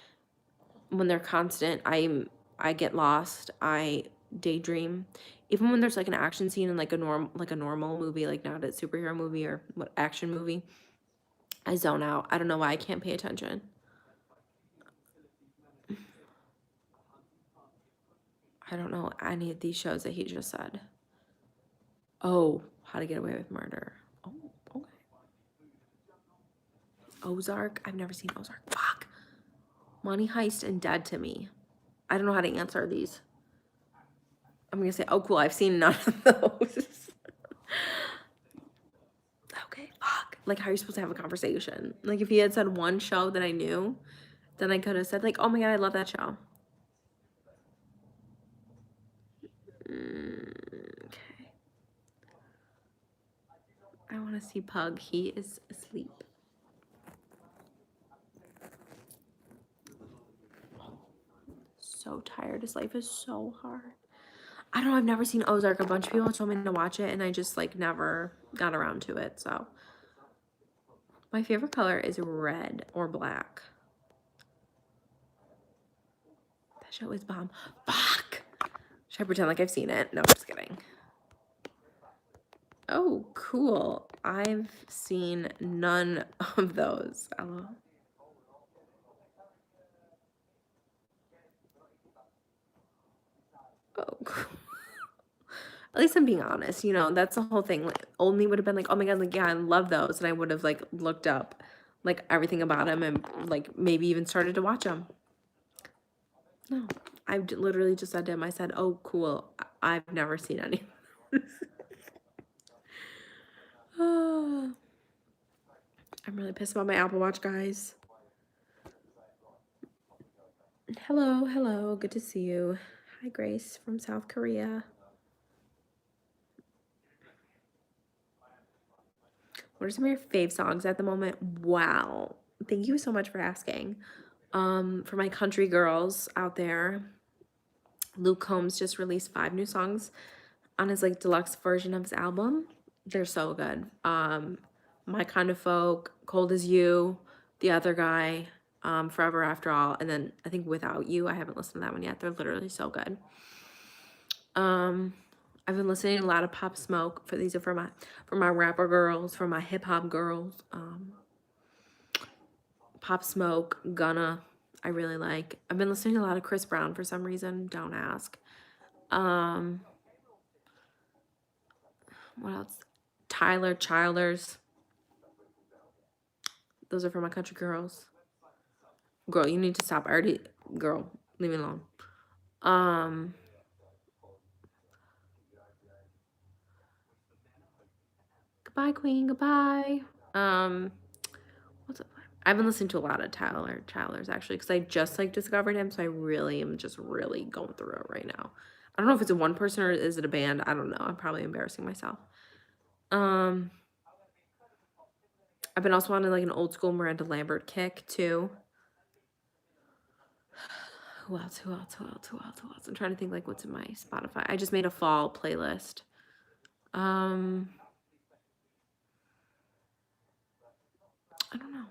when they're constant, I get lost. I daydream. Even when there's like an action scene in like a normal movie, like not a superhero movie or what action movie, I zone out. I don't know why I can't pay attention. I don't know any of these shows that he just said. Oh, How to Get Away with Murder. Oh, okay. Ozark. I've never seen Ozark. Fuck. Money Heist and Dead to Me. I don't know how to answer these. I'm gonna say, oh cool, I've seen none of those. Okay, fuck. Like, how are you supposed to have a conversation? Like, if he had said one show that I knew, then I could have said, like, oh my God, I love that show. Okay. I want to see Pug. He is asleep. So tired. His life is so hard. I don't know. I've never seen Ozark. A bunch of people told me to watch it, and I just, like, never got around to it, so. My favorite color is red or black. That show is bomb. Fuck! Should I pretend like I've seen it? No, I'm just kidding. Oh, cool. I've seen none of those. Oh, cool. At least I'm being honest, you know, that's the whole thing. Like, only would have been like, oh my God, like, yeah, I love those. And I would have like looked up like everything about them and like maybe even started to watch them. No, I literally just said to him, I said, oh, cool. I've never seen any. Oh, I'm really pissed about my Apple Watch, guys. Hello, hello. Good to see you. Hi, Grace from South Korea. What are some of your fave songs at the moment? Wow. Thank you so much for asking. For my country girls out there, Luke Combs just released 5 new songs on his like deluxe version of his album. They're so good. My Kind of Folk, Cold as You, The Other Guy, Forever After All, and then I think Without You. I haven't listened to that one yet. They're literally so good. I've been listening to a lot of Pop Smoke. These are for my rapper girls, for my hip hop girls. Pop Smoke, Gunna, I really like. I've been listening to a lot of Chris Brown for some reason. Don't ask. What else? Tyler Childers. Those are for my country girls. Girl, you need to stop. Girl, leave me alone. Goodbye, Queen. Goodbye. What's up? I've been listening to a lot of Tyler's actually, because I just like discovered him, so I really am just really going through it right now. I don't know if it's a one person or is it a band. I don't know. I'm probably embarrassing myself. I've been also on like an old school Miranda Lambert kick too. Who else? I'm trying to think like what's in my Spotify. I just made a fall playlist. I don't know.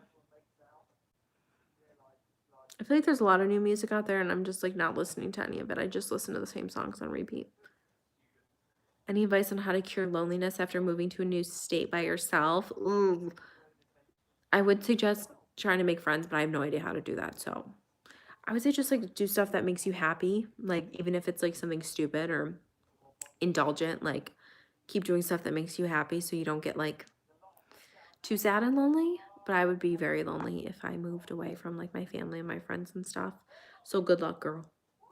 I feel like there's a lot of new music out there and I'm just like not listening to any of it. I just listen to the same songs on repeat. Any advice on how to cure loneliness after moving to a new state by yourself? Ooh. I would suggest trying to make friends, but I have no idea how to do that. So I would say just like do stuff that makes you happy. Like even if it's like something stupid or indulgent, like keep doing stuff that makes you happy so you don't get like too sad and lonely. But I would be very lonely if I moved away from like my family and my friends and stuff. So good luck, girl.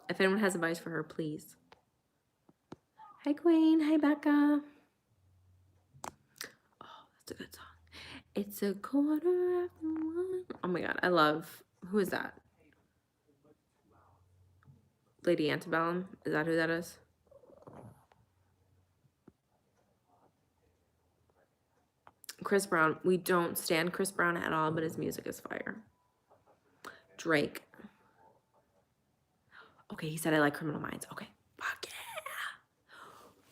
If anyone has advice for her, please. Hi, Queen. Hi, Becca. Oh, that's a good song. It's a quarter after one. Oh my god, I love. Who is that? Lady Antebellum. Is that who that is? Chris Brown. We don't stand Chris Brown at all, but his music is fire. Drake. Okay, he said I like Criminal Minds. Okay. Fuck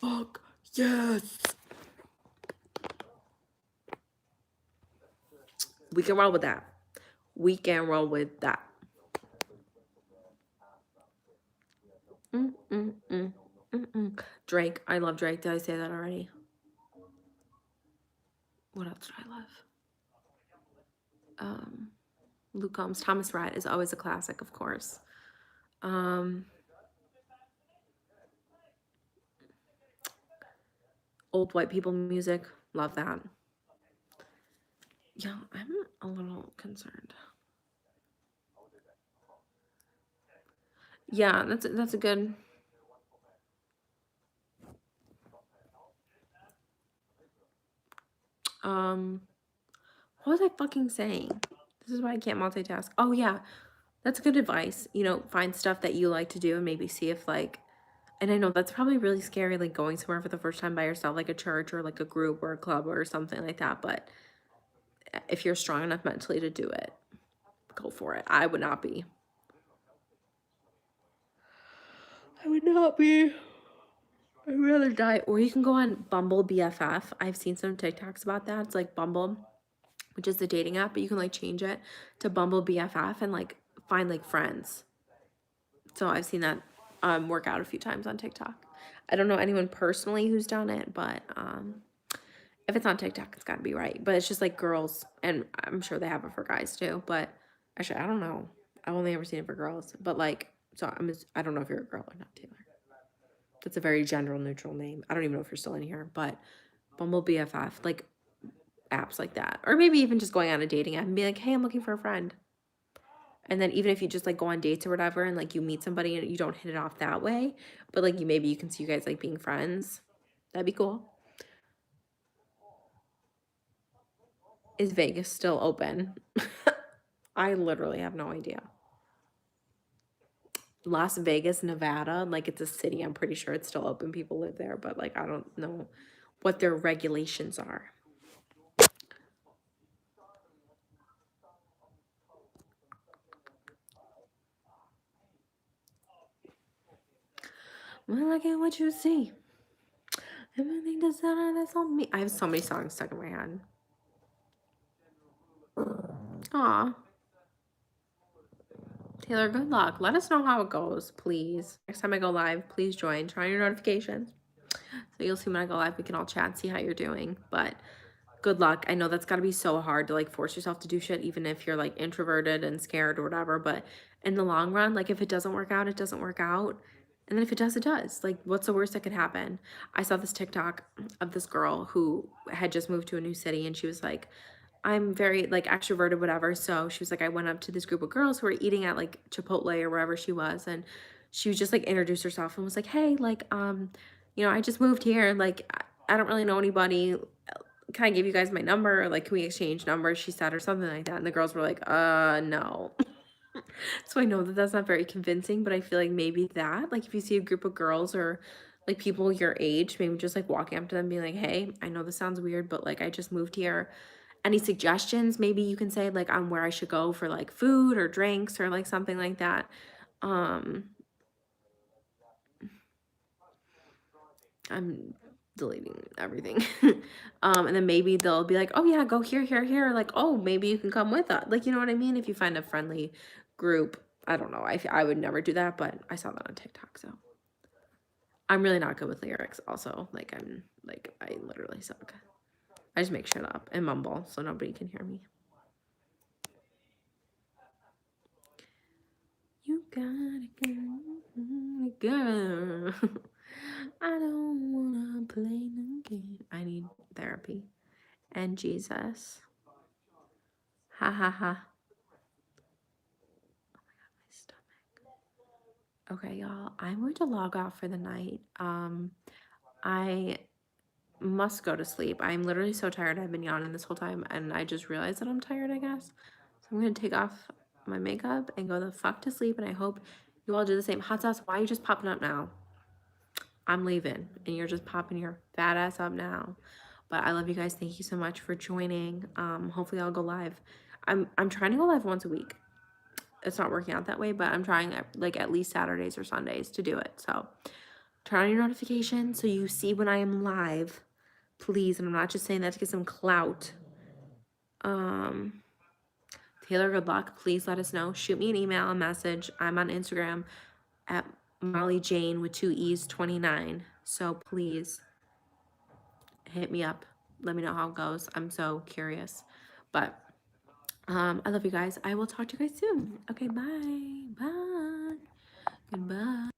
yeah. Fuck yes. We can roll with that. We can roll with that. Drake. I love Drake. Did I say that already? What else do I love? Luke Combs. Thomas Rhett is always a classic, of course. Old white people music. Love that. Yeah, I'm a little concerned. Yeah, that's a good. What was I fucking saying? This is why I can't multitask. Oh yeah, that's good advice. You know, find stuff that you like to do and maybe see if like, and I know that's probably really scary, like going somewhere for the first time by yourself, like a church or like a group or a club or something like that. But if you're strong enough mentally to do it, go for it. I would not be. I'd rather die. Or you can go on Bumble BFF. I've seen some TikToks about that. It's like Bumble, which is the dating app, but you can like change it to Bumble BFF and like find like friends. So I've seen that work out a few times on TikTok. I don't know anyone personally who's done it, but if it's on TikTok, it's got to be right. But it's just like girls, and I'm sure they have it for guys too. But actually, I don't know. I've only ever seen it for girls. But like, so I don't know if you're a girl or not, Taylor. That's a very gender neutral name. I don't even know if you're still in here, but Bumble BFF, like apps like that. Or maybe even just going on a dating app and be like, hey, I'm looking for a friend. And then even if you just like go on dates or whatever and like you meet somebody and you don't hit it off that way, but like maybe you can see you guys like being friends. That'd be cool. Is Vegas still open? I literally have no idea. Las Vegas, Nevada, like it's a city. I'm pretty sure it's still open. People live there, but like I don't know what their regulations are. Well, look at what you see. Everything that's on me. I have so many songs stuck in my head. Aw. Taylor, good luck. Let us know how it goes, please. Next time I go live, please join. Turn on your notifications. So you'll see when I go live, we can all chat and see how you're doing. But good luck. I know that's got to be so hard to like force yourself to do shit, even if you're like introverted and scared or whatever. But in the long run, like if it doesn't work out, it doesn't work out. And then if it does, it does. Like, what's the worst that could happen? I saw this TikTok of this girl who had just moved to a new city and she was like, I'm very like extroverted, whatever. So she was like, I went up to this group of girls who were eating at like Chipotle or wherever she was. And she was just like introduced herself and was like, hey, like, you know, I just moved here. Like, I don't really know anybody. can I give you guys my number? Like, can we exchange numbers? She said, or something like that. And the girls were like, no. So I know that that's not very convincing, but I feel like maybe that, like, if you see a group of girls or like people your age, maybe just like walking up to them being like, hey, I know this sounds weird, but like I just moved here. Any suggestions? Maybe you can say like on where I should go for like food or drinks or like something like that. I'm deleting everything. And then maybe they'll be like, oh yeah, go here, here, here. Like, oh, maybe you can come with us. Like, you know what I mean? If you find a friendly group, I don't know. I would never do that, but I saw that on TikTok. So I'm really not good with lyrics also. Like I literally suck. I just make shit up and mumble so nobody can hear me. You gotta go. I don't wanna play no game. I need therapy and Jesus. Ha ha ha. Oh my god, my stomach. Okay, y'all. I'm going to log off for the night. I must go to sleep. I'm literally so tired. I've been yawning this whole time and I just realized that I'm tired, I guess. So I'm gonna take off my makeup and go the fuck to sleep, and I hope you all do the same. Hot sauce, why are you just popping up now? I'm leaving and you're just popping your fat ass up now. But I love you guys. Thank you so much for joining. Hopefully I'll go live. I'm trying to go live once a week. It's not working out that way, but I'm trying like at least Saturdays or Sundays to do it. So turn on your notifications so you see when I am live, please. And I'm not just saying that to get some clout. Taylor, good luck. Please let us know. Shoot me an email, a message. I'm on Instagram at Molly Jane with 2 E's 29. So please hit me up. Let me know how it goes. I'm so curious. But I love you guys. I will talk to you guys soon. Okay, bye. Bye. Goodbye.